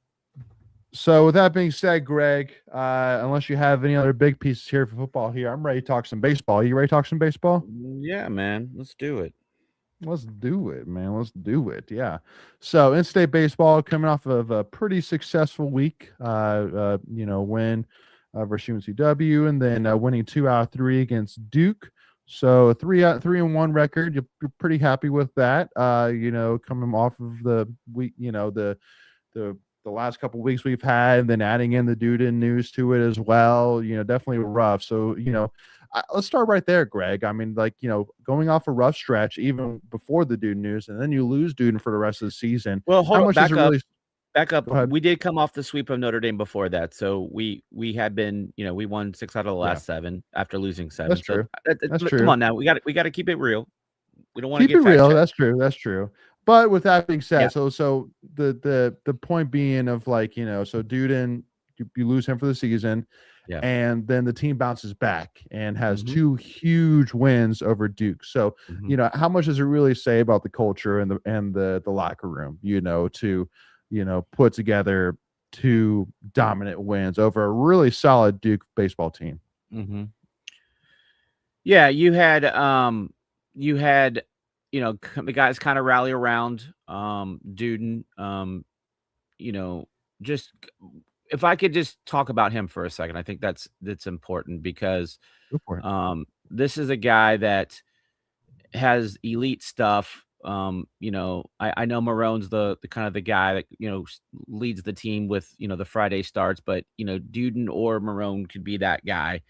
So with that being said, Greg, unless you have any other big pieces here for football here, I'm ready to talk some baseball. You ready to talk some baseball? Yeah, man. Let's do it. Let's do it, man. Let's do it. Yeah. So in-state baseball coming off of a pretty successful week, win versus UNCW, and then winning 2 out of 3 against Duke. So a 3-1 record. You're pretty happy with that. Coming off of the week, the last couple of weeks we've had, and then adding in the Duden news to it as well. Definitely rough. So let's start right there, Greg. I mean, going off a rough stretch even before the Duden news, and then you lose Duden for the rest of the season. Well, hold How on, much does it really? back up. Go ahead. We did come off the sweep of Notre Dame before that, so we had been, we won 6 out of the last 7 after losing 7. That's true. That's true. Come on now, we got to keep it real. We don't want to Keep get it real. fact-checked. That's true. That's true. But with that being said, Yeah. so the point being of so Duden, you lose him for the season. Yeah. And then the team bounces back and has Mhm. 2 huge wins over Duke. So, how much does it really say about the culture and the locker room, to, put together 2 dominant wins over a really solid Duke baseball team? Mm-hmm. Yeah, you had the guys kind of rally around Duden. Just if I could just talk about him for a second, I think that's important because Go for it. this is a guy that has elite stuff. I know Marone's the kind of the guy that leads the team with the Friday starts, but Duden or Marone could be that guy.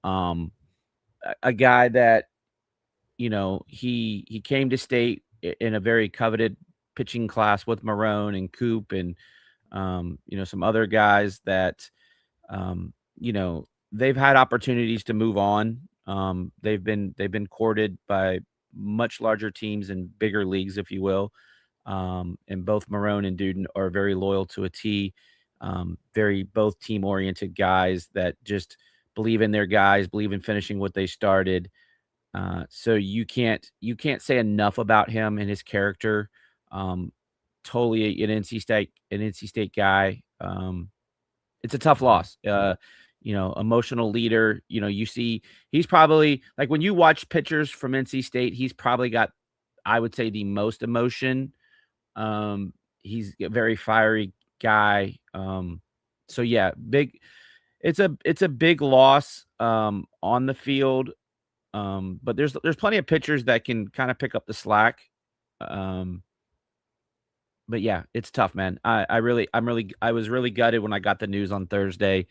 A guy that he came to state in a very coveted pitching class with Marone and Coop and some other guys that they've had opportunities to move on. They've been courted by much larger teams and bigger leagues, if you will. And both Marone and Duden are very loyal to a T. Both team oriented guys that just believe in their guys, believe in finishing what they started. So you can't say enough about him and his character. Totally an NC State guy. It's a tough loss. Emotional leader. You see, he's probably like when you watch pitchers from NC State, he's probably got, I would say, the most emotion. He's a very fiery guy. So yeah, big. It's a big loss on the field. But there's plenty of pitchers that can kind of pick up the slack. But yeah, it's tough, man. I was really gutted when I got the news on Thursday.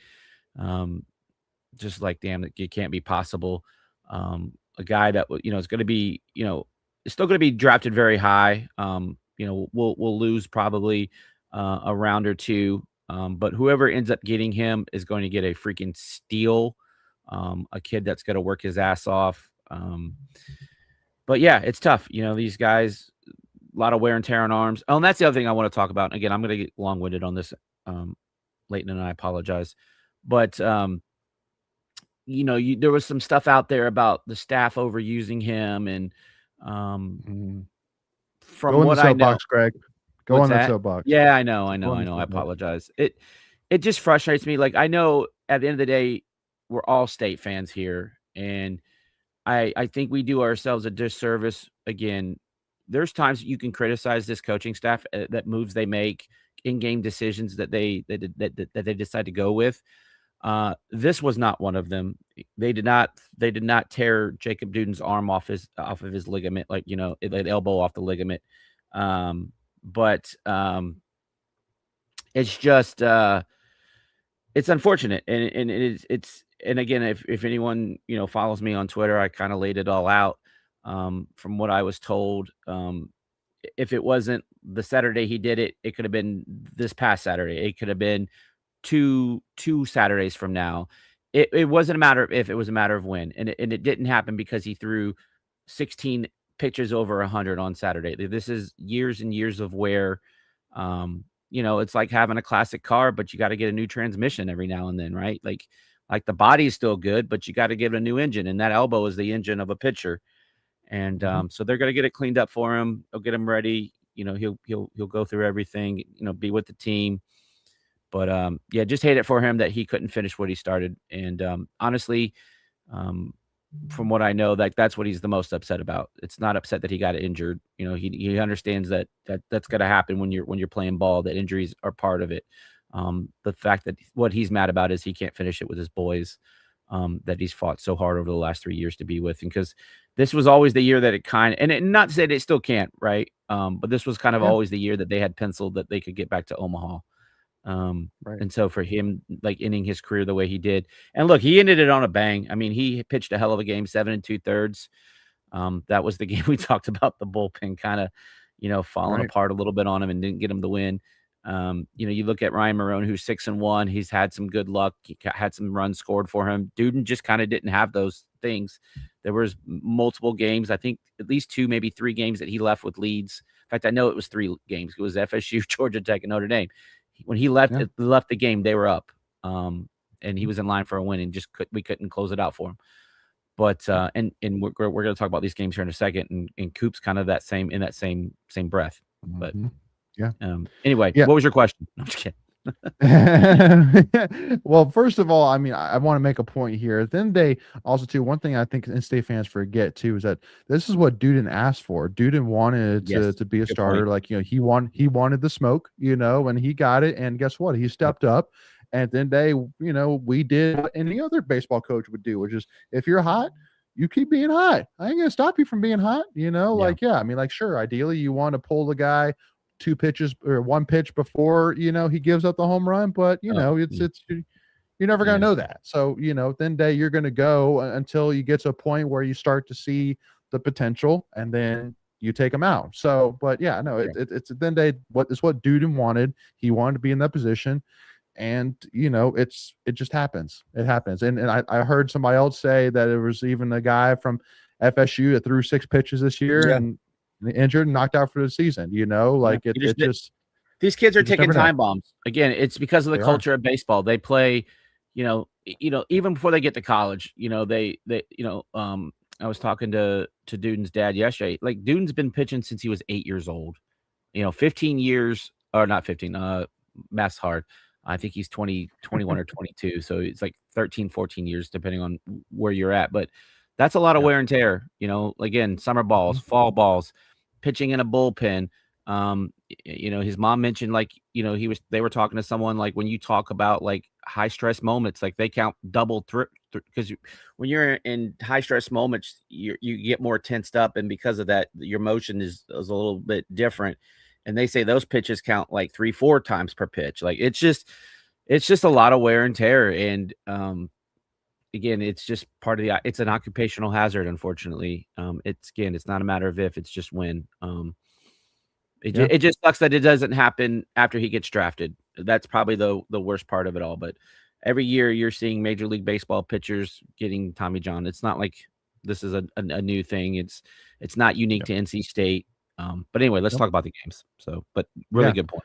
Just like, damn, it can't be possible. A guy that is going to be, is still going to be drafted very high. We'll lose probably a round or 2. But whoever ends up getting him is going to get a freaking steal. A kid that's going to work his ass off. But yeah, it's tough. These guys, a lot of wear and tear on arms. Oh, and that's the other thing I want to talk about. Again, I'm going to get long-winded on this, Leighton, and I apologize. But, there was some stuff out there about the staff overusing him. And from what I know, Greg. Go on that soapbox. Yeah, I know. I apologize. It just frustrates me. Like, I know at the end of the day, we're all State fans here. And I think we do ourselves a disservice. Again, there's times you can criticize this coaching staff, that moves they make, in-game decisions that they decide to go with. This was not one of them. They did not tear Jacob Duden's arm off of his ligament, like the elbow off the ligament. But it's just it's unfortunate, and it's and again, if anyone follows me on Twitter, I kind of laid it all out. From what I was told, if it wasn't the Saturday he did it, it could have been this past Saturday. It could have been two Saturdays from now. It wasn't a matter of if, it was a matter of when, and it didn't happen because he threw 16 pitches over 100 on Saturday. This is years and years of wear. It's like having a classic car, but you got to get a new transmission every now and then, right? Like the body is still good, but you got to give it a new engine, and that elbow is the engine of a pitcher. And so they're going to get it cleaned up for him. They'll get him ready. He'll go through everything. Be with the team. But yeah, just hate it for him that he couldn't finish what he started. And honestly, from what I know, that's what he's the most upset about. It's not upset that he got injured. You know, he understands that's going to happen when you're playing ball. That injuries are part of it. The fact that what he's mad about is he can't finish it with his boys. That he's fought so hard over the last 3 years to be with, and because this was always the year that it kind of, and not to say that it still can't, right? But this was kind of always the year that they had penciled that they could get back to Omaha. Right. And so for him, like ending his career the way he did, and look, he ended it on a bang. I mean, he pitched a hell of a game, 7 2/3. That was the game we talked about, the bullpen kind of, falling apart a little bit on him and didn't get him the win. You look at Ryan Marone, who's 6-1. He's had some good luck. He had some runs scored for him. Duden just kind of didn't have those things. There was multiple games, I think at least 2, maybe 3 games that he left with leads. In fact, I know it was 3 games. It was FSU, Georgia Tech, and Notre Dame. When he left the game, they were up, and he was in line for a win, and we couldn't close it out for him. But and we're going to talk about these games here in a second, and Coop's kind of in that same breath. But anyway, what was your question? I'm just kidding. Well, first of all, I mean, I want to make a point here. Then they also, too, one thing I think in-state fans forget too is that this is what Duden asked for. Duden wanted to be a starter. Point. Like, he wanted the smoke, and he got it. And guess what? He stepped up. And then we did what any other baseball coach would do, which is, if you're hot, you keep being hot. I ain't gonna stop you from being hot. I mean, like, sure, ideally you want to pull the guy 2 pitches or 1 pitch before he gives up the home run, but you're never going to know that. So then you're going to go until you get to a point where you start to see the potential, and then you take him out. So but it's then what Duden wanted. He wanted to be in that position, and it just happens. It happens. And I heard somebody else say that it was even a guy from FSU that threw 6 pitches this year and injured and knocked out for the season. These kids are taking time bombs. Again, it's because of the culture of baseball. They play, even before they get to college, I was talking to Duden's dad yesterday. Like, Duden's been pitching since he was 8 years old. 15 years, or not 15, math's hard. I think he's 21 or 22. So it's like 13, 14 years, depending on where you're at. But that's a lot of wear and tear. Again, summer balls, fall balls, pitching in a bullpen. His mom mentioned, they were talking to someone, like, when you talk about like high stress moments, like they count double because when you're in high stress moments, you get more tensed up, and because of that, your motion is a little bit different. And they say those pitches count like 3-4 times per pitch. Like, it's just a lot of wear and tear. And again, it's just part of it's an occupational hazard, unfortunately. It's not a matter of if, it's just when. It just sucks that it doesn't happen after he gets drafted. That's probably the worst part of it all. But every year you're seeing Major League Baseball pitchers getting Tommy John. It's not like this is a new thing. It's not unique to NC State. But anyway, let's talk about the games. So, but really good point.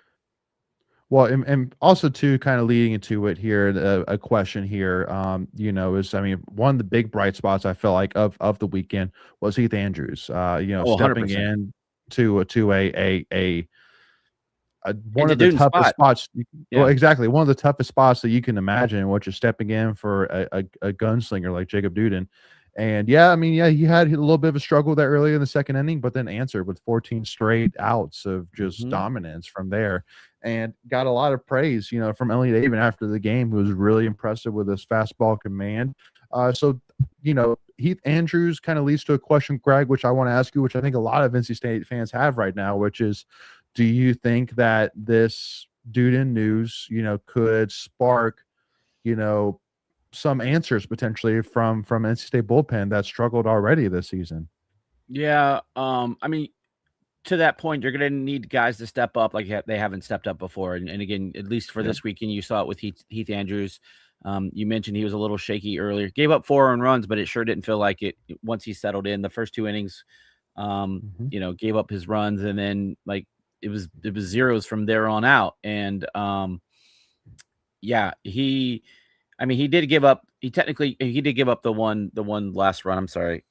Well, and also too, kind of leading into it here, a question here, is, I mean, one of the big bright spots I felt like of the weekend was Heath Andrews, stepping 100%. in to one of Into the Duden's toughest spots. Yeah. Well, exactly, one of the toughest spots that you can imagine, which is stepping in for a gunslinger like Jacob Duden. And he had a little bit of a struggle there early in the second inning, but then answered with 14 straight outs of just dominance from there, and got a lot of praise, from Elliot Avon after the game, who was really impressive with his fastball command. So Heath Andrews kind of leads to a question, Greg, which I want to ask you, which I think a lot of NC State fans have right now, which is, do you think that this Duden news, could spark, some answers potentially from NC State bullpen that struggled already this season? Yeah. I mean, to that point, you're going to need guys to step up like they haven't stepped up before. And again, at least for this weekend, you saw it with Heath Andrews. You mentioned he was a little shaky earlier. Gave up 4 earned runs, but it sure didn't feel like it once he settled in. The first 2 innings, gave up his runs, and then like it was zeros from there on out. And he did give up. He did give up the one last run. I'm sorry.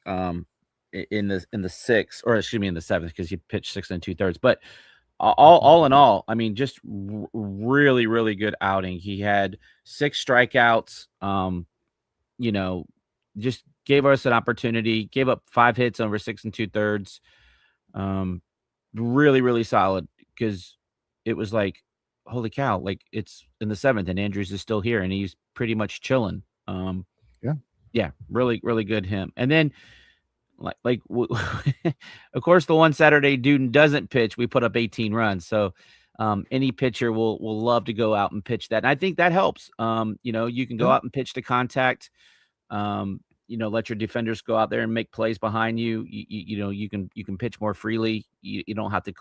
In the 6th, or excuse me, in the 7th, because he pitched 6 2/3. But all in all, I mean, just really, really good outing. He had 6 strikeouts. You know, just gave us an opportunity. Gave up 5 hits over 6 2/3. Really, really solid because it was like, holy cow! Like it's in the 7th, and Andrews is still here, and he's pretty much chilling. Yeah. Yeah, really, really good him. And then of course, the one Saturday Duden doesn't pitch, we put up 18 runs. So any pitcher will love to go out and pitch that. And I think that helps. You can go out and pitch to contact. Let your defenders go out there and make plays behind you. You can pitch more freely. You don't have to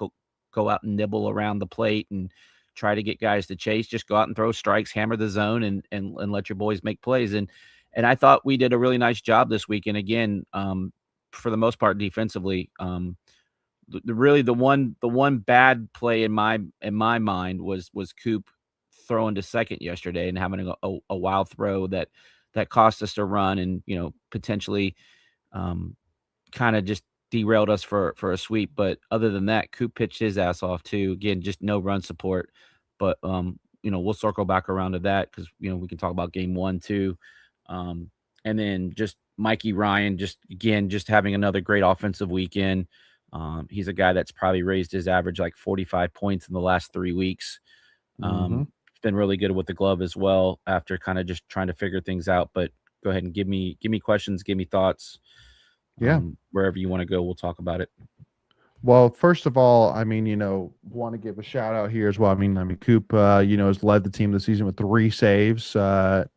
go out and nibble around the plate and try to get guys to chase. Just go out and throw strikes, hammer the zone, and let your boys make plays. And I thought we did a really nice job this week. And again, for the most part, defensively, the one bad play in my mind was Coop throwing to second yesterday and having a wild throw that cost us a run and potentially kind of just derailed us for a sweep. But other than that, Coop pitched his ass off too. Again, just no run support. But we'll circle back around to that because we can talk about game 1 too. And then just Mikey Ryan, just having another great offensive weekend. He's a guy that's probably raised his average like 45 points in the last 3 weeks. He's been really good with the glove as well after kind of just trying to figure things out. But go ahead and give me questions, give me thoughts. Yeah. Wherever you want to go, we'll talk about it. Well, first of all, I mean, want to give a shout out here as well. I mean, Coop, has led the team this season with 3 saves, and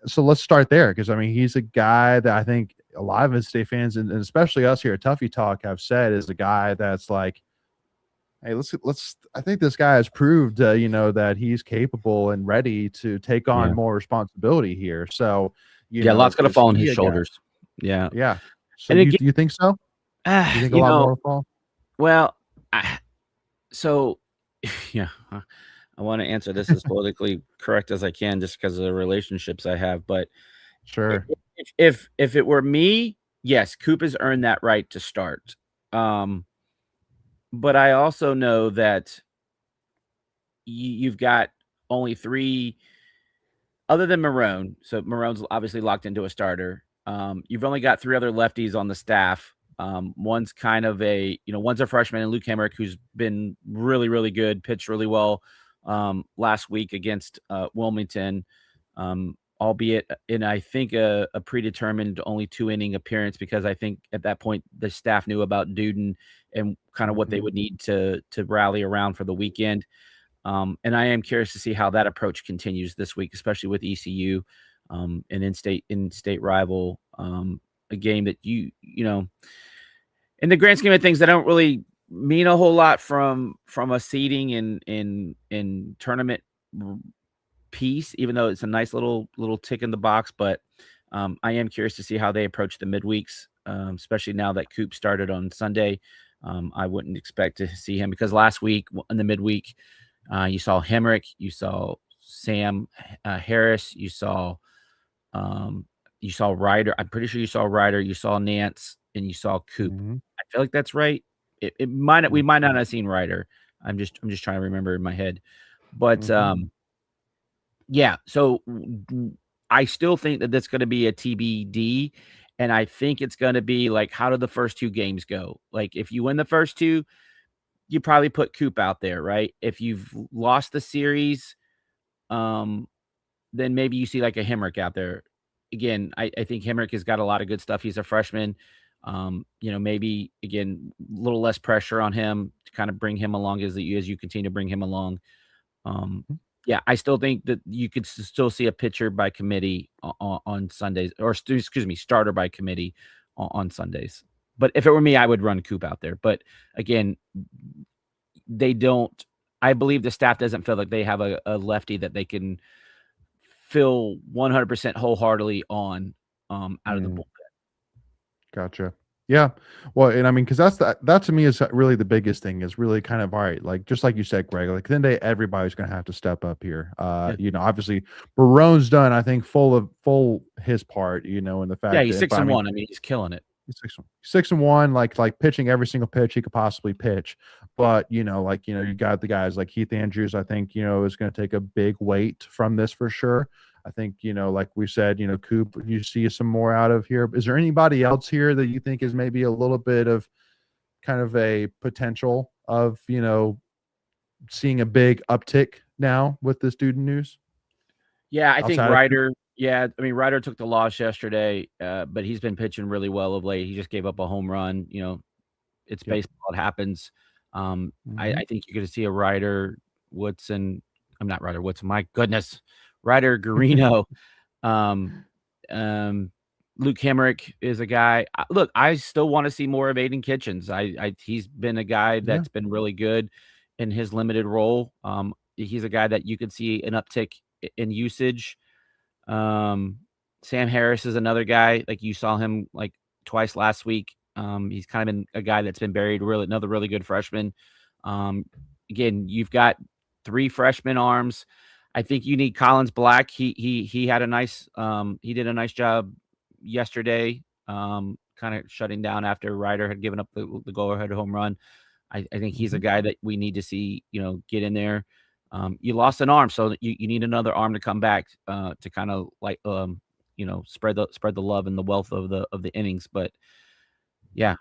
so let's start there because I mean, he's a guy that I think a lot of his state fans and especially us here at Tuffy Talk have said is a guy that's like, hey, let's. I think this guy has proved, that he's capable and ready to take on more responsibility here. So, lots going to fall on his shoulders. Yeah. So and you think so? You think a lot more will fall? Well, I want to answer this as politically correct as I can, just because of the relationships I have. But sure, if it were me, yes, Coop has earned that right to start. But I also know that you've got only 3, other than Marone. So Marone's obviously locked into a starter. You've only got 3 other lefties on the staff. One's kind of one's a freshman, and Luke Hemrick, who's been really, really good, pitched really well last week against Wilmington, albeit in I think a predetermined only 2-inning appearance because I think at that point the staff knew about Duden and kind of what they would need to rally around for the weekend. And I am curious to see how that approach continues this week, especially with ECU, an in-state rival, a game that in the grand scheme of things, that don't really mean a whole lot from a seeding in tournament piece, even though it's a nice little tick in the box. But I am curious to see how they approach the midweeks, especially now that Coop started on Sunday. I wouldn't expect to see him because last week in the midweek, you saw Hemrick, you saw Sam Harris, you saw Ryder. I'm pretty sure you saw Ryder, you saw Nance, and you saw Coop. I feel like that's right. We might not have seen Ryder. I'm just trying to remember in my head. But yeah, so I still think that that's going to be a TBD. And I think it's going to be like, how did the first 2 games go? Like, if you win the first 2, you probably put Coop out there, right? If you've lost the series, then maybe you see like a Hemrick out there. Again, I think Hemrick has got a lot of good stuff. He's a freshman. Maybe again, a little less pressure on him to kind of bring him along as you continue to bring him along. Yeah, I still think that you could still see a pitcher by committee on Sundays, or excuse me, starter by committee on Sundays. But if it were me, I would run Coop out there. But again, they don't. I believe the staff doesn't feel like they have a lefty that they can feel 100% wholeheartedly on out of the bullpen. Gotcha. Yeah. Well, and I mean, because that to me is really the biggest thing is really kind of all right. Like just like you said, Greg. Like then everybody's going to have to step up here. Obviously, Barone's done. I think full his part. In the fact. Yeah, he's 6-1. I mean, he's killing it. He's 6-1, like pitching every single pitch he could possibly pitch. But you got the guys like Heath Andrews. I think is going to take a big weight from this for sure. I think like we said, Coop, you see some more out of here. Is there anybody else here that you think is maybe a little bit of kind of a potential of seeing a big uptick now with the student news? Yeah, I think Outside of- Ryder. Yeah, I mean Ryder took the loss yesterday, but he's been pitching really well of late. He just gave up a home run. It's Yep. baseball; it happens. I think you're going to see a Ryder Woodson. I'm not Ryder Woodson. My goodness, Ryder Garino. Luke Hemrick is a guy. Look, I still want to see more of Aiden Kitchens. He's been a guy that's been really good in his limited role. He's a guy that you could see an uptick in usage. Sam Harris is another guy. Like you saw him like twice last week. He's kind of been a guy that's been buried. Another really good freshman. Again, you've got 3 freshman arms. I think you need Collins Black. He had a nice he did a nice job yesterday, kind of shutting down after Ryder had given up the go-ahead home run. I think he's a guy that we need to see, get in there. You lost an arm, so you need another arm to come back to kind of like spread the love and the wealth of the innings. But yeah,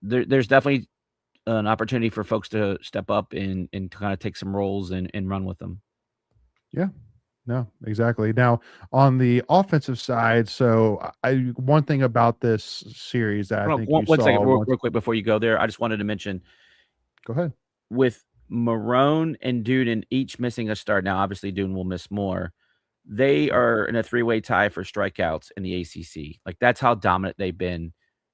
there's definitely an opportunity for folks to step up and kind of take some roles and run with them. Yeah. No, exactly. Now, on the offensive side, so one thing about this series that I think one second, real quick before you go there, I just wanted to mention. Go ahead. With Marone and Duden each missing a start. Now, obviously, Duden will miss more. They are in a 3-way tie for strikeouts in the ACC. Like that's how dominant they've been.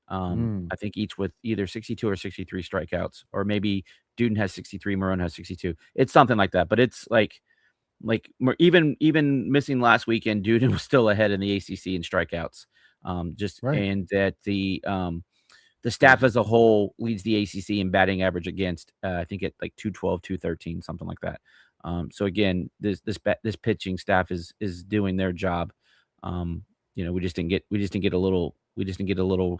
I think each with either 62 or 63 strikeouts, or maybe Duden has 63, Marone has 62. It's something like that. But it's like even missing last weekend, Duden was still ahead in the ACC in strikeouts. And that the staff as a whole leads the ACC in batting average against. I think at like 212, 213, something like that. So again, this pitching staff is doing their job. We just didn't get a little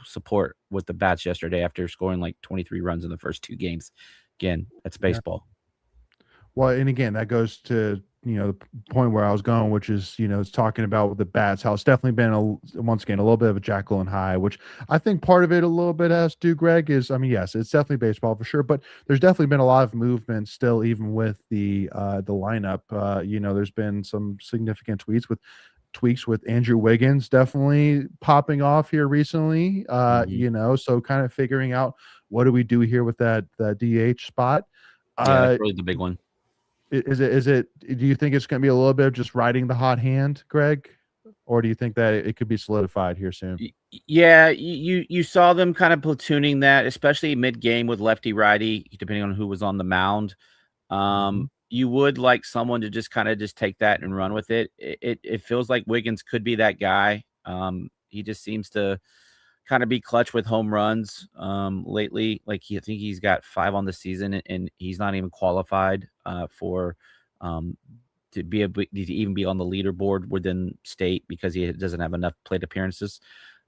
support with the bats yesterday after scoring like 23 runs in the first 2 games. Again, that's baseball. Well, and again, that goes to the point where I was going, which is it's talking about the bats, how it's definitely been once again a little bit of a Jekyll and Hyde, which I think part of it a little bit has to do, Greg, is yes, it's definitely baseball for sure, but there's definitely been a lot of movement still, even with the lineup. There's been some significant tweaks with Andrew Wiggins definitely popping off here recently. So kind of figuring out what do we do here with that DH spot. That's really the big one. Is it do you think it's going to be a little bit of just riding the hot hand, Greg, or do you think that it could be solidified here soon? Yeah, you saw them kind of platooning that, especially mid-game with lefty righty, depending on who was on the mound. You would like someone to just take that and run with it. It feels like Wiggins could be that guy. He just seems to kind of be clutch with home runs lately. Like I think he's got 5 on the season, and he's not even qualified for to even be on the leaderboard within state because he doesn't have enough plate appearances.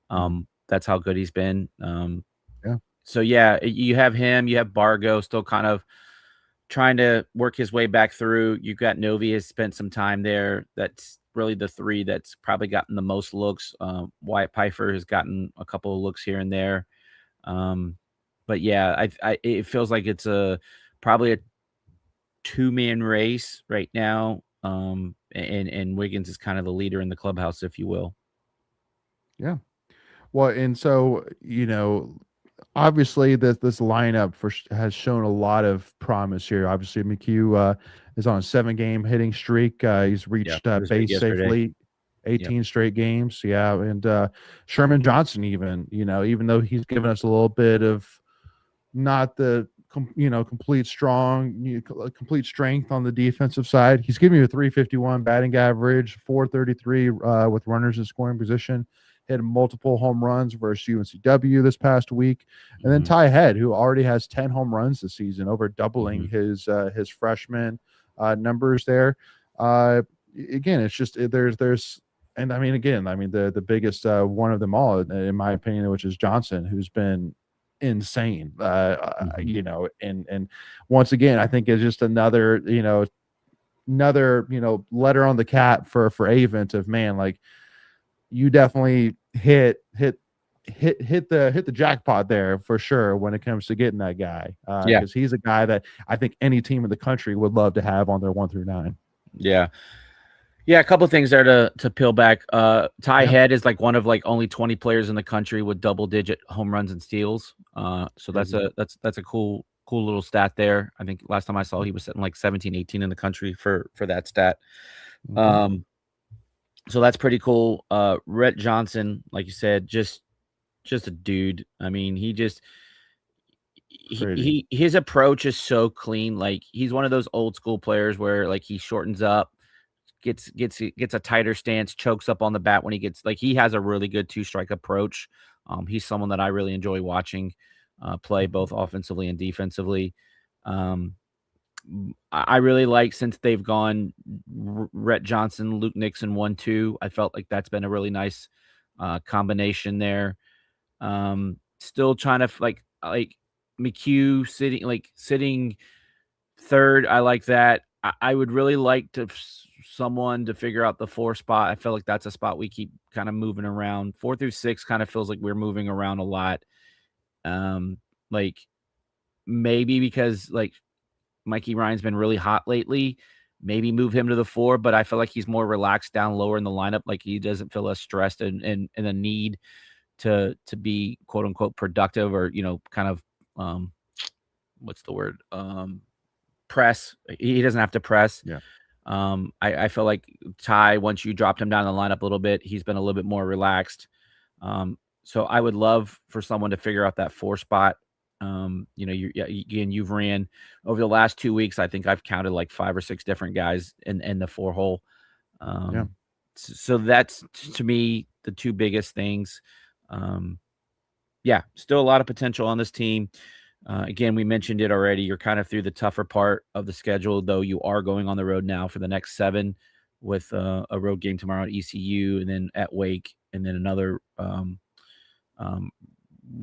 That's how good he's been. So yeah, you have him. You have Bargo still kind of trying to work his way back through. You've got Novi has spent some time there. That's really the 3 that's probably gotten the most looks. Wyatt Pfeiffer has gotten a couple of looks here and there. But yeah, it feels like it's probably a 2-man race right now. And Wiggins is kind of the leader in the clubhouse, if you will. Yeah. Well, and so, obviously this lineup has shown a lot of promise here. Obviously, McHugh is on a 7-game hitting streak. He's reached base safely 18 straight games. Yeah. And Sherman Johnson, even though he's given us a little bit of not the complete strength on the defensive side, he's giving you a 351 batting average, 433 with runners in scoring position. Hit multiple home runs versus UNCW this past week. And then Ty Head, who already has 10 home runs this season, over doubling his freshman numbers there. Again, it's just there's And I mean, again, the biggest one of them all, in my opinion, which is Johnson, who's been insane. You know, and once again, I think it's just another letter on the cap for Avent of, man, like, you definitely hit the jackpot there for sure when it comes to getting that guy. Yeah. Because he's a guy that I think any team in the country would love to have on their 1 through 9. Yeah. Yeah, a couple of things there to peel back. Ty Head is like one of like only 20 players in the country with double-digit home runs and steals. So that's a cool little stat there. I think last time I saw he was sitting like 17, 18 in the country for that stat. So that's pretty cool. Rhett Johnson, like you said, just a dude. I mean, his approach is so clean. Like, he's one of those old school players where like he shortens up, gets a tighter stance, chokes up on the bat when he gets, like, he has a really good 2-strike approach. He's someone that I really enjoy watching play both offensively and defensively. I really like, since they've gone Rhett Johnson, Luke Nixon 1-2. I felt like that's been a really nice combination there. Still trying to like McHugh sitting third. I like that. I would really like someone to figure out the 4 spot. I feel like that's a spot we keep kind of moving around. 4 through 6 kind of feels like we're moving around a lot. Like, maybe because like Mikey Ryan's been really hot lately, maybe move him to the 4, but I feel like he's more relaxed down lower in the lineup. Like, he doesn't feel as stressed and a need to be quote unquote productive, or, kind of, what's the word? Press. He doesn't have to press. Yeah. I feel like Ty, once you dropped him down the lineup a little bit, he's been a little bit more relaxed. So I would love for someone to figure out that 4 spot. You've ran over the last 2 weeks. I think I've counted like 5 or 6 different guys in the 4 hole. So that's, to me, the 2 biggest things. Still a lot of potential on this team. Again, we mentioned it already. You're kind of through the tougher part of the schedule, though you are going on the road now for the next 7, with a road game tomorrow at ECU, and then at Wake, and then another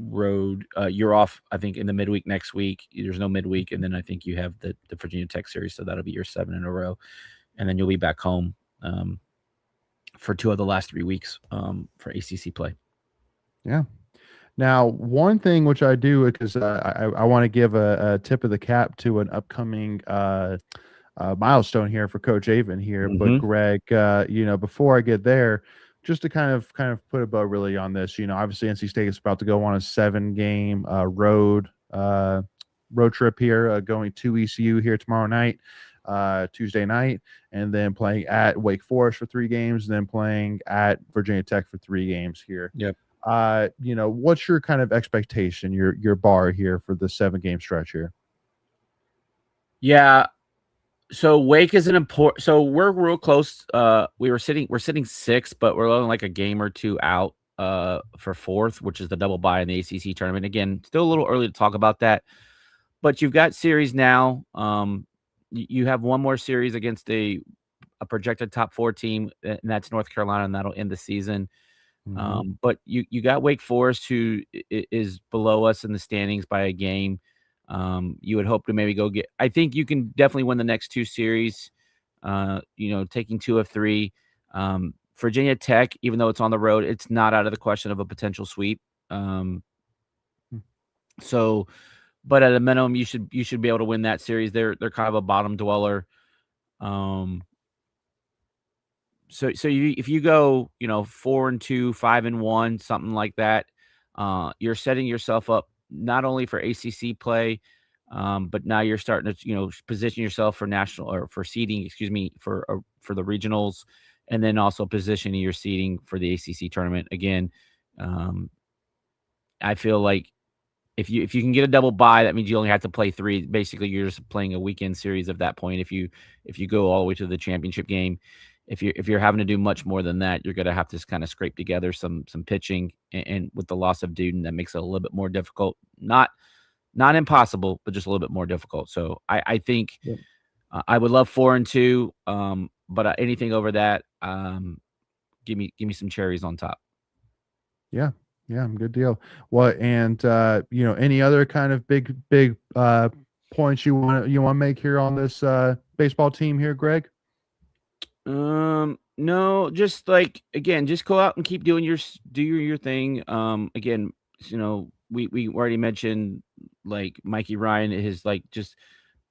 road. You're off, I think, in the midweek next week. There's no midweek, and then I think you have the Virginia Tech series, so that'll be your 7 in a row, and then you'll be back home for 2 of the last 3 weeks for ACC play. Yeah. Now, one thing which I do, because I want to give a tip of the cap to an upcoming milestone here for Coach Avent here. But Greg, before I get there, just to kind of put a bow really on this, obviously NC State is about to go on a 7-game road trip here, going to ECU here tomorrow night, Tuesday night, and then playing at Wake Forest for 3 games, and then playing at Virginia Tech for 3 games here. Yep. What's your kind of expectation, your bar here for the 7-game stretch here? Yeah. So Wake is an important. So we're real close. We're sitting 6th, but we're only like a game or 2 out for 4th, which is the double bye in the ACC tournament. Again, still a little early to talk about that, but you've got series now. You have one more series against a projected top 4 team, and that's North Carolina, and that'll end the season. But you got Wake Forest, who is below us in the standings by a game. You would hope to maybe go get. I think you can definitely win the next 2 series. Taking 2 of 3. Virginia Tech, even though it's on the road, it's not out of the question of a potential sweep. So, but at a minimum, you should be able to win that series. They're kind of a bottom dweller. So if you go, 4-2, 5-1, something like that, you're setting yourself up not only for ACC play, but now you're starting to, position yourself for national, or for seeding, for the regionals, and then also positioning your seeding for the ACC tournament. Again, I feel like if you can get a double bye, that means you only have to play 3. Basically, you're just playing a weekend series at that point. If you go all the way to the championship game. If you're having to do much more than that, you're going to have to kind of scrape together some pitching, and with the loss of Duden, that makes it a little bit more difficult. Not impossible, but just a little bit more difficult. So I think I would love 4-2, but anything over that, give me some cherries on top. Yeah, good deal. What and any other kind of big points you want to make here on this baseball team here, Greg? No, just like again, just go out and keep doing your thing. Again, we already mentioned like Mikey Ryan has like just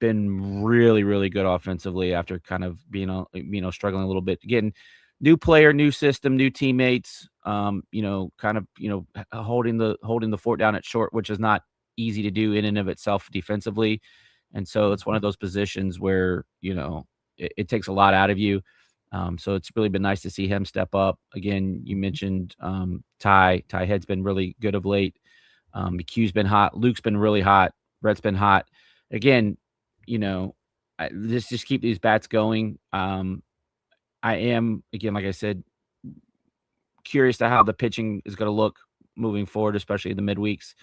been really, really good offensively after kind of being struggling a little bit. Again, new player, new system, new teammates. Kind of holding the fort down at short, which is not easy to do in and of itself defensively, and so it's one of those positions where it takes a lot out of you. So it's really been nice to see him step up. Again, you mentioned Ty Head's been really good of late. McHugh's been hot. Luke's been really hot. Brett's been hot. Again, just keep these bats going. I am, again, like I said, curious to how the pitching is going to look moving forward, especially in the midweeks.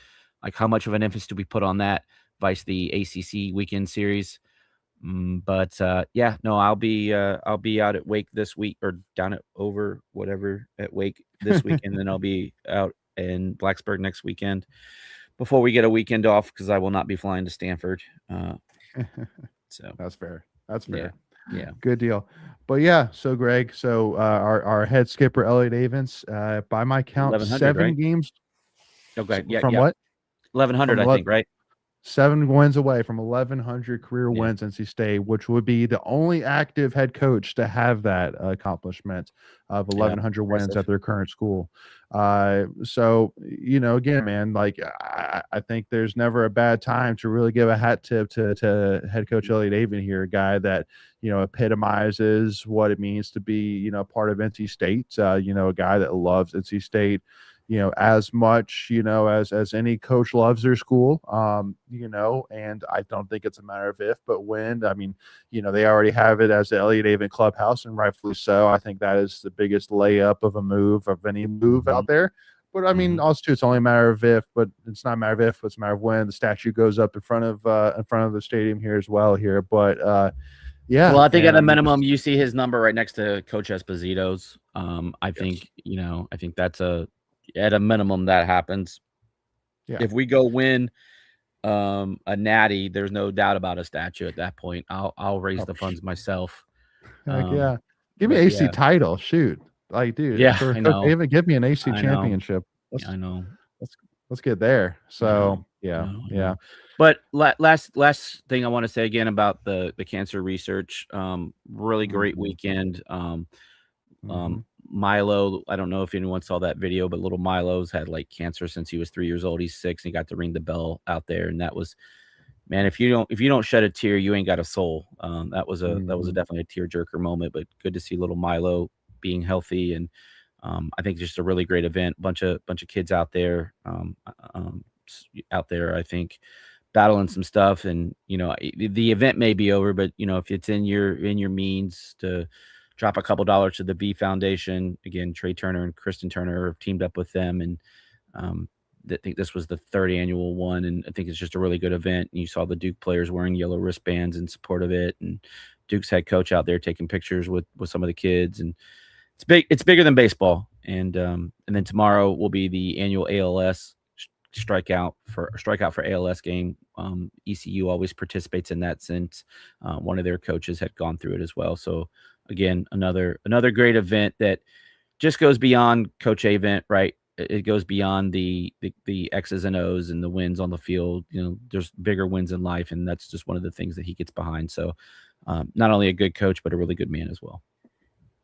Like how much of an emphasis do we put on that vice the ACC weekend series? But I'll be out at Wake this week, or down at at Wake this weekend. Then I'll be out in Blacksburg next weekend before we get a weekend off, because I will not be flying to Stanford. So that's fair. That's fair. Yeah. Good deal. But yeah, so Greg, our head skipper Elliot Avens, by my count, 7 right? games. Okay. Yeah. From what? 1,100, I think, right? 7 wins away from 1,100 career wins NC State, which would be the only active head coach to have that accomplishment of 1,100 wins at their current school. So, again, man, like I think there's never a bad time to really give a hat tip to head coach Elliot Avon here, a guy that, epitomizes what it means to be, part of NC State, a guy that loves NC State, as much, as any coach loves their school, and I don't think it's a matter of if, but when. I mean, they already have it as the Elliot Avon clubhouse, and rightfully so. I think that is the biggest layup of any move out there. But I mean, also too, it's only a matter of if, but it's not a matter of if, it's a matter of when. The statue goes up in front of the stadium here as well here. But yeah. Well, I think at a minimum, you see his number right next to Coach Esposito's. I think that's at a minimum that happens. Yeah. If we go win a natty, there's no doubt about a statue at that point. I'll raise the funds myself. Heck yeah. Give me AC title. Shoot. Like, dude. Yeah, I know. Even give me an AC championship. I know. Let's get there. So yeah. But last thing I want to say again about the cancer research. Really great weekend. Milo, I don't know if anyone saw that video, but little Milo's had like cancer since he was 3 years old. He's 6, and he got to ring the bell out there, and that was, man, if you don't shed a tear, you ain't got a soul. That was definitely a tearjerker moment, but good to see little Milo being healthy, and I think just a really great event. Bunch of kids out there, I think, battling some stuff, and the event may be over, but if it's in your means to drop a couple dollars to the V Foundation. Again, Trey Turner and Kristen Turner have teamed up with them, and I think this was the 3rd annual one, and I think it's just a really good event. And you saw the Duke players wearing yellow wristbands in support of it, and Duke's head coach out there taking pictures with some of the kids, and it's big. It's bigger than baseball. And then tomorrow will be the annual ALS strikeout for ALS game. ECU always participates in that, since one of their coaches had gone through it as well. So again, another great event that just goes beyond Coach A event, right? It goes beyond the X's and O's and the wins on the field. There's bigger wins in life, and that's just one of the things that he gets behind. So not only a good coach, but a really good man as well.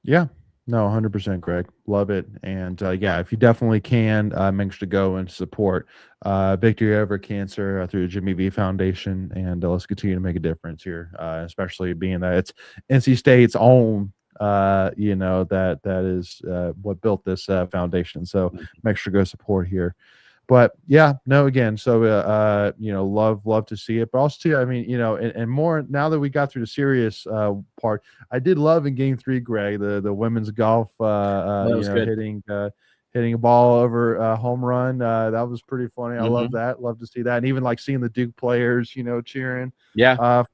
Yeah. No, 100%, Greg. Love it. And if you definitely can, make sure to go and support Victory Over Cancer through the Jimmy V Foundation. And let's continue to make a difference here, especially being that it's NC State's own, that is what built this foundation. So make sure to go support here. But again, so love to see it, but also too, I mean, and more now that we got through the serious part, I did love in Game 3, Greg, the women's golf, hitting hitting a ball over a home run. That was pretty funny. I love that. Love to see that. And even like seeing the Duke players, cheering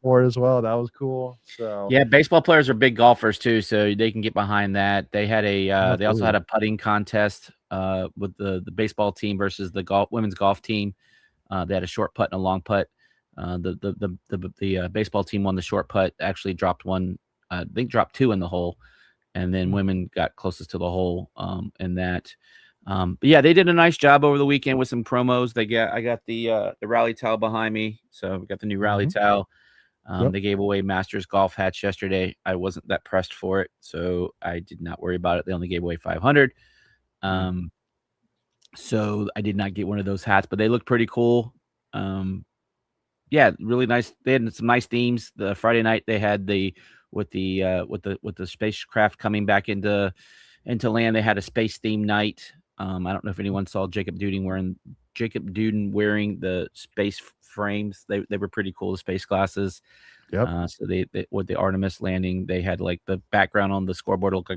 for it as well. That was cool. So yeah, baseball players are big golfers too, so they can get behind that. They had they also had a putting contest with the baseball team versus the women's golf team. They had a short putt and a long putt. The baseball team won the short putt. Actually dropped one. I think dropped 2 in the hole, and then women got closest to the hole in that. But yeah, they did a nice job over the weekend with some promos. I got the rally towel behind me, so we got the new rally towel. They gave away Masters golf hats yesterday. I wasn't that pressed for it, so I did not worry about it. They only gave away 500. So I did not get one of those hats, but they look pretty cool. Yeah, really nice. They had some nice themes. The Friday night they had with the spacecraft coming back into land. They had a space theme night. I don't know if anyone saw Jacob Duden wearing the space frames. They were pretty cool. The space glasses. Yep. So they with the Artemis landing, they had like the background on the scoreboard looked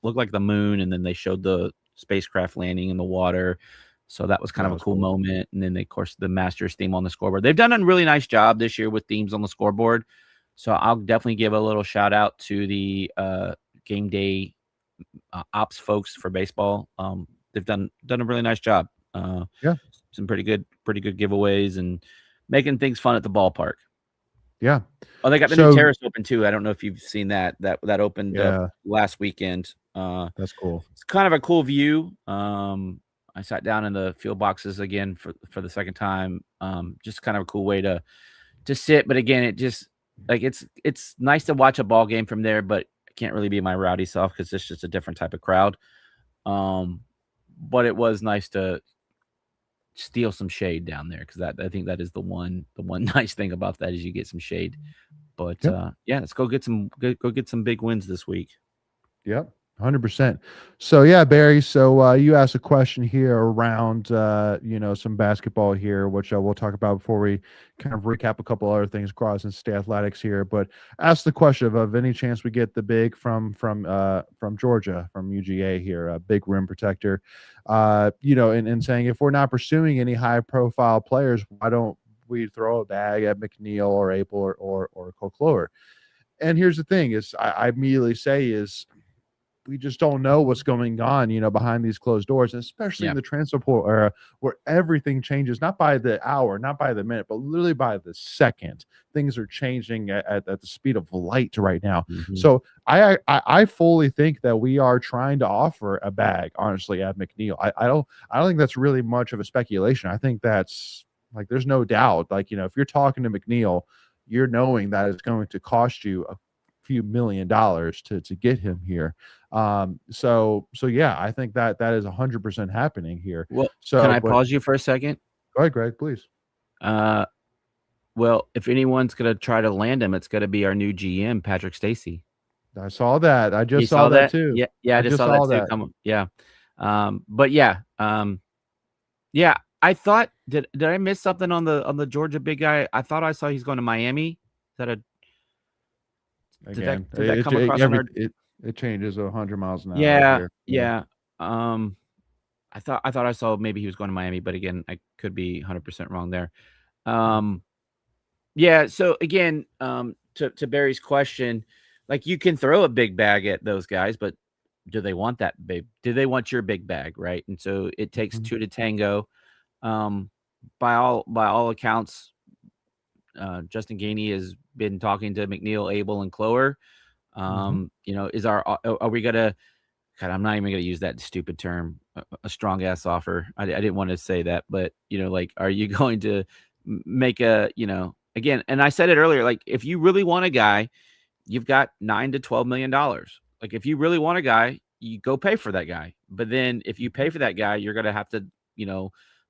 like the moon, and then they showed the spacecraft landing in the water. So that was kind of a cool moment. And then, of course, the Masters theme on the scoreboard. They've done a really nice job this year with themes on the scoreboard. So I'll definitely give a little shout out to the game day ops folks for baseball. They've done a really nice job. Some pretty good giveaways and making things fun at the ballpark. Yeah. Oh, they got the new terrace open too. I don't know if you've seen that. That opened up last weekend. That's cool. It's kind of a cool view. I sat down in the field boxes again for the second time. Just kind of a cool way to sit. But again, it just like it's nice to watch a ball game from there, but I can't really be my rowdy self because it's just a different type of crowd. But it was nice to steal some shade down there because I think that is the one nice thing about that is you get some shade. But let's go get some big wins this week. Yep. 100%. So yeah, Barry. So you asked a question here around some basketball here, which we'll talk about before we kind of recap a couple other things across in state athletics here. But ask the question of any chance we get the big from Georgia, from UGA here, a big rim protector. And saying if we're not pursuing any high profile players, why don't we throw a bag at McNeil or Apel or Cole? And here's the thing: is I immediately say is, we just don't know what's going on, behind these closed doors, and especially in the transfer portal era where everything changes, not by the hour, not by the minute, but literally by the second. Things are changing at the speed of light right now. So I fully think that we are trying to offer a bag, honestly, at McNeil. I don't think that's really much of a speculation. I think that's like, there's no doubt, like, if you're talking to McNeil, you're knowing that it's going to cost you a few $1 million to get him here. So yeah, I think that is 100% happening here. Well, can I pause you for a second? Go ahead, Greg, please. Well, if anyone's gonna try to land him, it's gonna be our new GM, Patrick Stacey. I saw that. I just saw that too. Yeah, I just saw that too. Come on. Yeah. But yeah. Yeah, I thought did I miss something on the Georgia big guy? I thought I saw he's going to Miami. Is that a Again, did that come across it changes 100 miles an hour. Yeah. I thought I saw maybe he was going to Miami, but again, I could be 100% wrong there. Yeah. So again, to Barry's question, like, you can throw a big bag at those guys, but do they want that big? Do they want your big bag, right? And so it takes two to tango. By all accounts, Justin Gainey has been talking to McNeil, Abel, and Clower. Are we gonna? God, I'm not even gonna use that stupid term, a strong ass offer. I didn't want to say that, but are you going to make again? And I said it earlier, like, if you really want a guy, you've got $9 to $12 million. Like, if you really want a guy, you go pay for that guy. But then if you pay for that guy, you're gonna have to,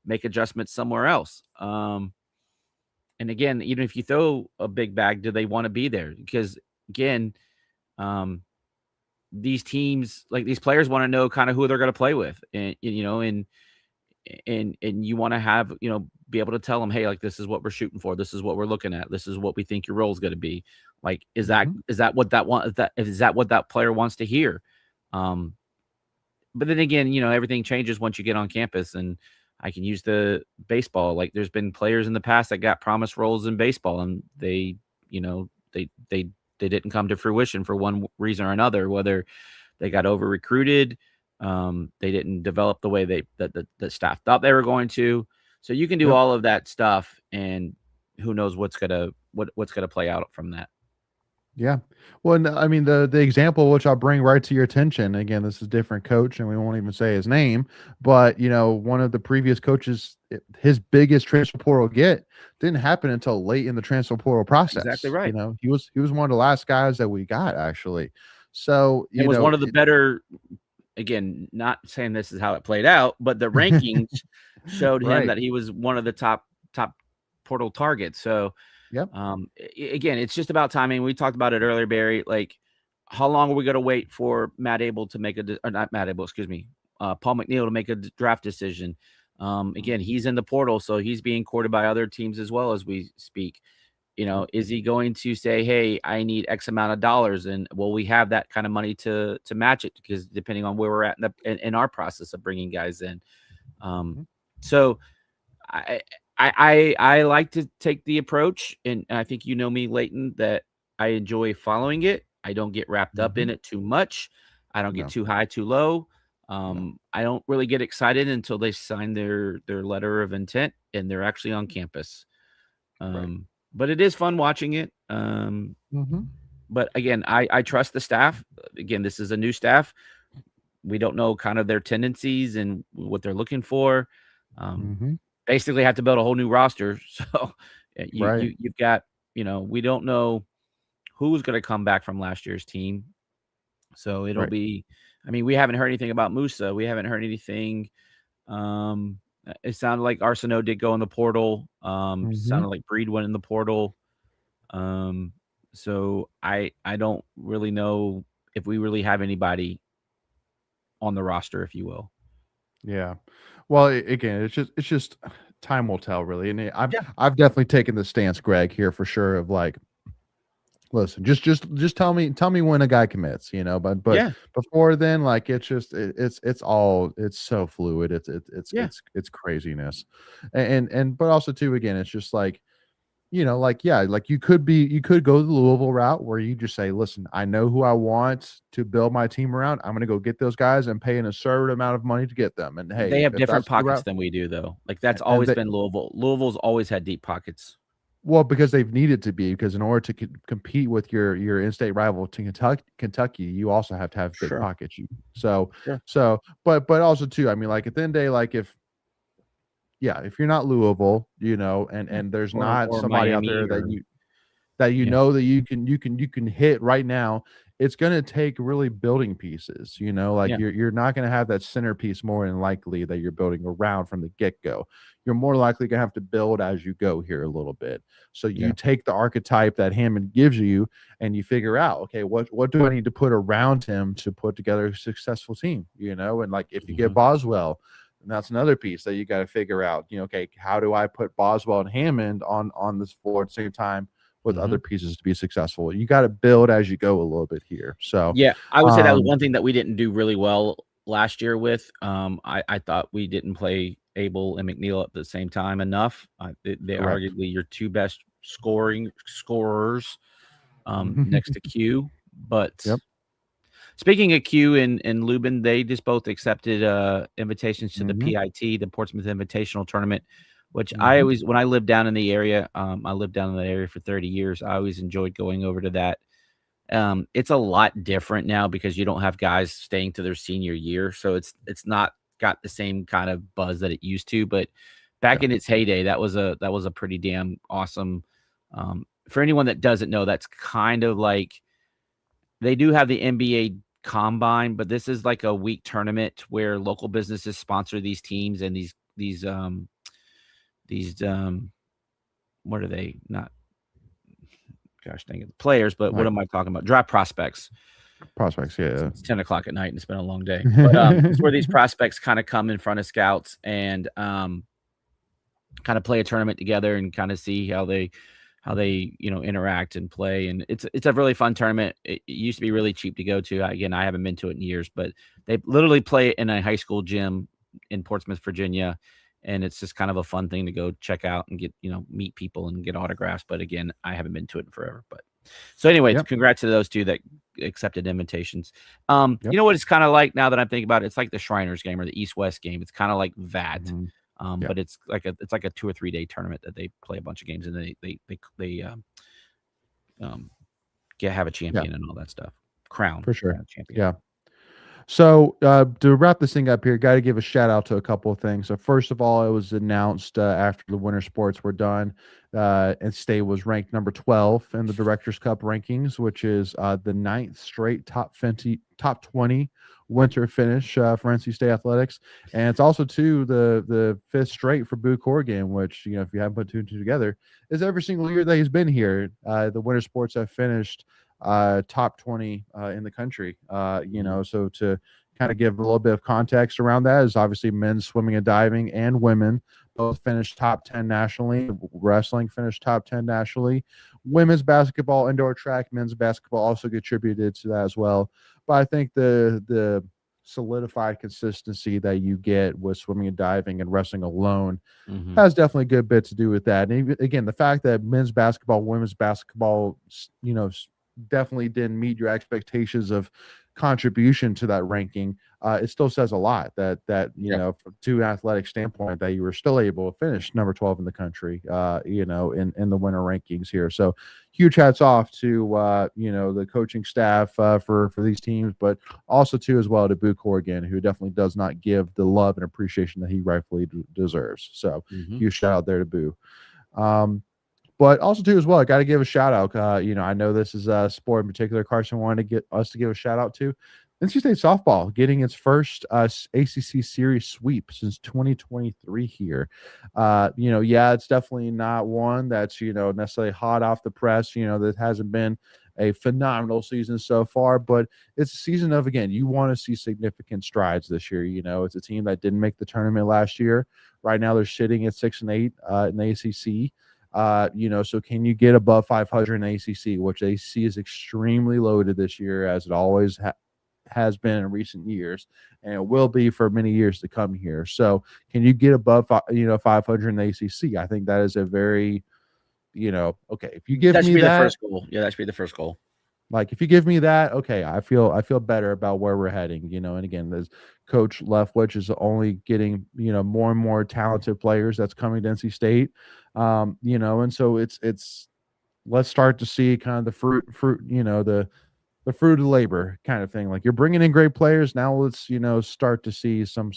make adjustments somewhere else. And again, even if you throw a big bag, do they want to be there? Because again, these teams, like, these players want to know kind of who they're going to play with, and and you want to have, be able to tell them, hey, like, this is what we're shooting for, this is what we're looking at, this is what we think your role is going to be. Like, is that what that player wants to hear? but then again, everything changes once you get on campus, and I can use the baseball. Like there's been players in the past that got promised roles in baseball, and they didn't come to fruition for one reason or another, whether they got over recruited, they didn't develop the way the staff thought they were going to. So you can do all of that stuff, and who knows what's gonna play out from that. Yeah. Well, I mean, the example which I'll bring right to your attention, again, this is a different coach and we won't even say his name, but one of the previous coaches, his biggest transfer portal get didn't happen until late in the transfer portal process. Exactly right. He was one of the last guys that we got, actually. So it was one of the better, again, not saying this is how it played out, but the rankings showed him that he was one of the top portal targets. So yep. Again, it's just about timing. We talked about it earlier, Barry. Like, how long are we going to wait for Paul McNeil to make a draft decision? Again, he's in the portal, so he's being courted by other teams as well as we speak. Is he going to say, "Hey, I need X amount of dollars," and will we have that kind of money to match it? Because depending on where we're at in our process of bringing guys in, so I like to take the approach, and I think me, Leighton, that I enjoy following it. I don't get wrapped up in it too much. I don't get too high, too low. I don't really get excited until they sign their letter of intent and they're actually on campus. But it is fun watching it. But again, I trust the staff. Again, this is a new staff. We don't know kind of their tendencies and what they're looking for. Basically have to build a whole new roster. So you've got, we don't know who's going to come back from last year's team. So it'll be, we haven't heard anything about Musa. We haven't heard anything. It sounded like Arsenault did go in the portal. Sounded like Breed went in the portal. So I don't really know if we really have anybody on the roster, if you will. Yeah. Well, again, it's just time will tell, really. And I've definitely taken the stance, Greg, here for sure, of like, listen, just tell me when a guy commits, but before then, like, it's so fluid. It's craziness. And but also too, again, it's just like, like you could go the Louisville route where you just say, listen, I know who I want to build my team around. I'm going to go get those guys and pay an absurd amount of money to get them. And hey, they have different pockets than we do, though. Like that's always been Louisville. Louisville's always had deep pockets. Well, because they've needed to be, because in order to compete with your in-state rival to Kentucky, you also have to have big pockets. But also too, like at the end of the day, like if you're not Louisville, and there's not somebody Miami out there that you can hit right now, it's going to take really building pieces, you're not going to have that centerpiece more than likely that you're building around from the get-go. You're more likely going to have to build as you go here a little bit. So you take the archetype that Hammond gives you and you figure out, okay, what do I need to put around him to put together a successful team, and like if you get Boswell, and that's another piece that you got to figure out, okay, how do I put Boswell and Hammond on this floor at the same time with other pieces to be successful? You got to build as you go a little bit here. So I would say that was one thing that we didn't do really well last year with. I thought we didn't play Abel and McNeil at the same time enough. They're arguably your two best scorers next to Q. But speaking of Q and Lubin, they just both accepted invitations to the PIT, the Portsmouth Invitational Tournament, which I always, when I lived down in the area, I lived down in the area for 30 years. I always enjoyed going over to that. It's a lot different now because you don't have guys staying to their senior year. So it's not got the same kind of buzz that it used to, but back in its heyday, that was a pretty damn awesome. For anyone that doesn't know, that's kind of like, they do have the NBA Combine, but this is like a week tournament where local businesses sponsor these teams and these what are they? Not, gosh dang it, players, but what am I talking about? Draft prospects. Prospects, yeah. It's 10 o'clock at night and it's been a long day. But it's where these prospects kind of come in front of scouts and kind of play a tournament together and kind of see how they interact and play, and it's a really fun tournament. It used to be really cheap to go to. Again, I haven't been to it in years, but they literally play it in a high school gym in Portsmouth, Virginia, and it's just kind of a fun thing to go check out and get meet people and get autographs. But again, I haven't been to it in forever. But so anyway, Yep. congrats to those two that accepted invitations. Yep. You know what it's kind of like now that I'm thinking about it? It's like the Shriners game or the East West game. It's kind of like that. Mhm. But it's like a 2 or 3 day tournament that they play a bunch of games, and they have a champion and all that stuff. Crown For sure. champion. Yeah. So to wrap this thing up here, got to give a shout out to a couple of things. So first of all, it was announced after the winter sports were done, and State was ranked number 12 in the Directors Cup rankings, which is the 9th straight top 20 winter finish for NC State athletics, and it's also the 5th straight for Boo Corrigan, which if you haven't put two and two together, is every single year that he's been here. The winter sports have finished top 20 in the country. So to kind of give a little bit of context around that is obviously men's swimming and diving and women both finished top 10 nationally. Wrestling finished top 10 nationally. Women's basketball, indoor track, men's basketball also contributed to that as well. But I think the solidified consistency that you get with swimming and diving and wrestling alone has definitely a good bit to do with that. And even, again, the fact that men's basketball, women's basketball, definitely didn't meet your expectations of contribution to that ranking, it still says a lot that to an athletic standpoint that you were still able to finish number 12 in the country, in the winter rankings here. So huge hats off to the coaching staff for these teams, but also too as well to Boo Corrigan, who definitely does not give the love and appreciation that he rightfully deserves. So huge shout out there to Boo. But also too as well, I got to give a shout out. I know this is a sport in particular Carson wanted to get us to give a shout out to NC State softball getting its first ACC series sweep since 2023 here. It's definitely not one that's necessarily hot off the press. That hasn't been a phenomenal season so far, but it's a season of, again, you want to see significant strides this year. It's a team that didn't make the tournament last year. Right now they're sitting at 6-8 in the ACC. So can you get above 500 in ACC, which ACC is extremely loaded this year, as it always has been in recent years, and it will be for many years to come here. So can you get above 500 in the ACC? I think that is a very, okay. If you give me that, the first goal. Yeah, that should be the first goal. Like if you give me that, okay, I feel better about where we're heading, and again, there's Coach Leftwich is only getting, more and more talented players that's coming to NC State. And so it's let's start to see kind of the fruit, the fruit of labor kind of thing. Like you're bringing in great players. Now let's, start to see some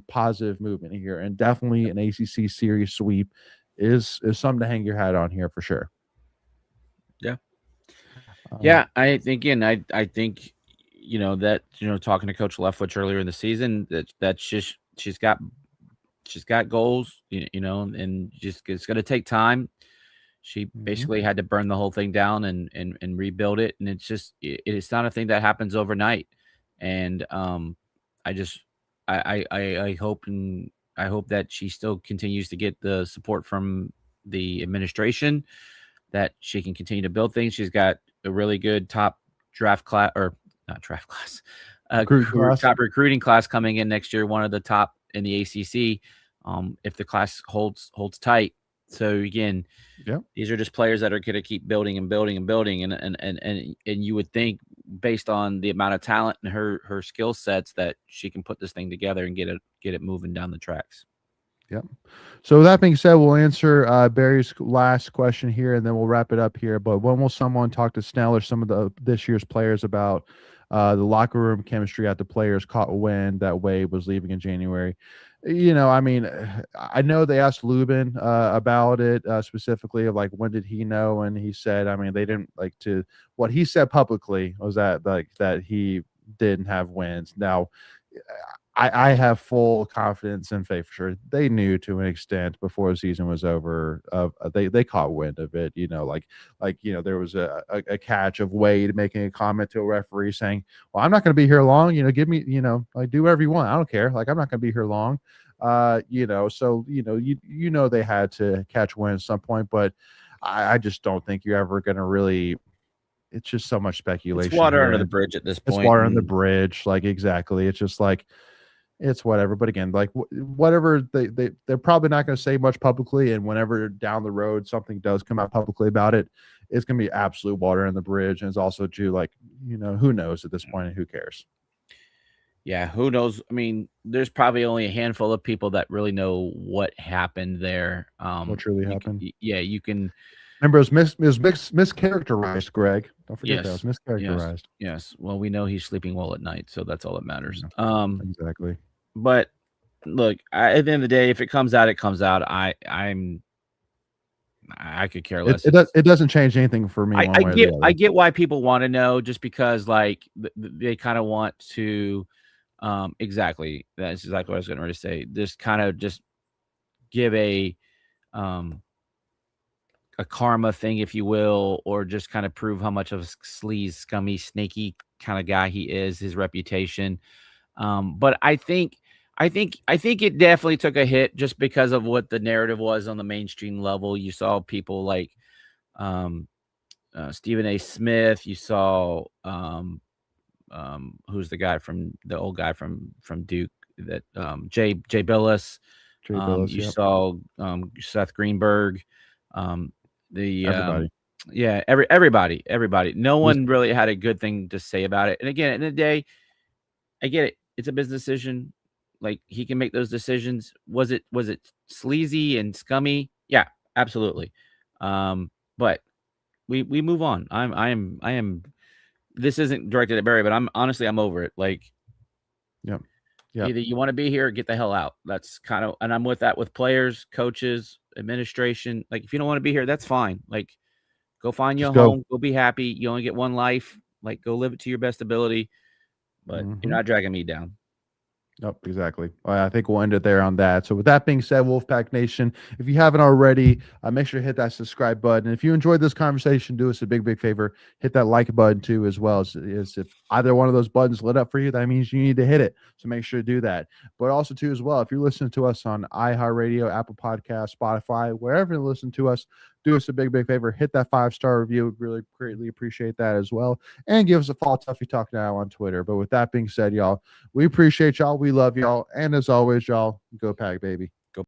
positive movement here, and definitely an ACC series sweep is something to hang your hat on here for sure. Yeah. I think that, talking to Coach Leftwich earlier in the season, that's just, she's got goals, and just, it's going to take time. She basically had to burn the whole thing down and rebuild it. And it's not a thing that happens overnight. And I hope that she still continues to get the support from the administration, that she can continue to build things. She's got a really good top top recruiting class coming in next year, one of the top in the ACC, if the class holds tight. So again, these are just players that are going to keep building and building and building, and you would think, based on the amount of talent and her skill sets, that she can put this thing together and get it moving down the tracks. Yep. So with that being said, we'll answer Barry's last question here, and then we'll wrap it up here. But when will someone talk to Snell or some of this year's players about the locker room chemistry after players caught wind that Wade was leaving in January? I know they asked Lubin about it specifically, of like, when did he know? And he said, they didn't what he said publicly was that he didn't have wins. Now, I have full confidence and faith, for sure. They knew to an extent before the season was over. They caught wind of it. There was a catch of Wade making a comment to a referee saying, "Well, I'm not going to be here long. Give me, do whatever you want. I don't care. Like, I'm not going to be here long." So they had to catch wind at some point, but I just don't think you're ever going to really. It's just so much speculation. It's water here. under the bridge at this point. It's water under the bridge. Like, exactly. It's just like, it's whatever. But again, like whatever they're probably not going to say much publicly. And whenever down the road something does come out publicly about it, it's going to be absolute water in the bridge. And it's also due, like, who knows at this point and who cares? Yeah, who knows? I mean, there's probably only a handful of people that really know what happened there. What truly happened? You can. Remember, it was mischaracterized, Greg. Don't forget that. It was mischaracterized. Yes. Well, we know he's sleeping well at night, so that's all that matters. Exactly. But look, at the end of the day, if it comes out, it comes out. I could care less. It doesn't change anything for me. I get why people want to know, just because like they kind of want to. Exactly. That's exactly what I was going to say. Just kind of just give a karma thing, if you will, or just kind of prove how much of a sleaze, scummy, snaky kind of guy he is, his reputation. But I think it definitely took a hit just because of what the narrative was on the mainstream level. You saw people like Stephen A. Smith. You saw who's the old guy from Duke, that Jay Billis. You saw Seth Greenberg. Everybody. Everybody. No one really had a good thing to say about it. And again, at the end of the day, I get it. It's a business decision. Like, he can make those decisions. Was it sleazy and scummy? Yeah, absolutely. But we move on. I am. This isn't directed at Barry, but I'm over it. Like, yeah. Either you want to be here or get the hell out. That's kind of, and I'm with that with players, coaches, administration. Like, if you don't want to be here, that's fine. Like, go find your home. Go be happy. You only get one life. Like, go live it to your best ability. But you're not dragging me down. Nope, exactly. I think we'll end it there on that. So with that being said, Wolfpack Nation, if you haven't already, make sure to hit that subscribe button. And if you enjoyed this conversation, do us a big favor. Hit that like button too, as well. As if either one of those buttons lit up for you, that means you need to hit it. So make sure to do that. But also too, as well, if you're listening to us on iHeartRadio, Apple Podcasts, Spotify, wherever you listen to us, do us a big favor. Hit that 5-star review. We'd really greatly appreciate that as well. And give us a follow, Tuffy Talk now on Twitter. But with that being said, y'all, we appreciate y'all. We love y'all. And as always, y'all, go Pack, baby. Go.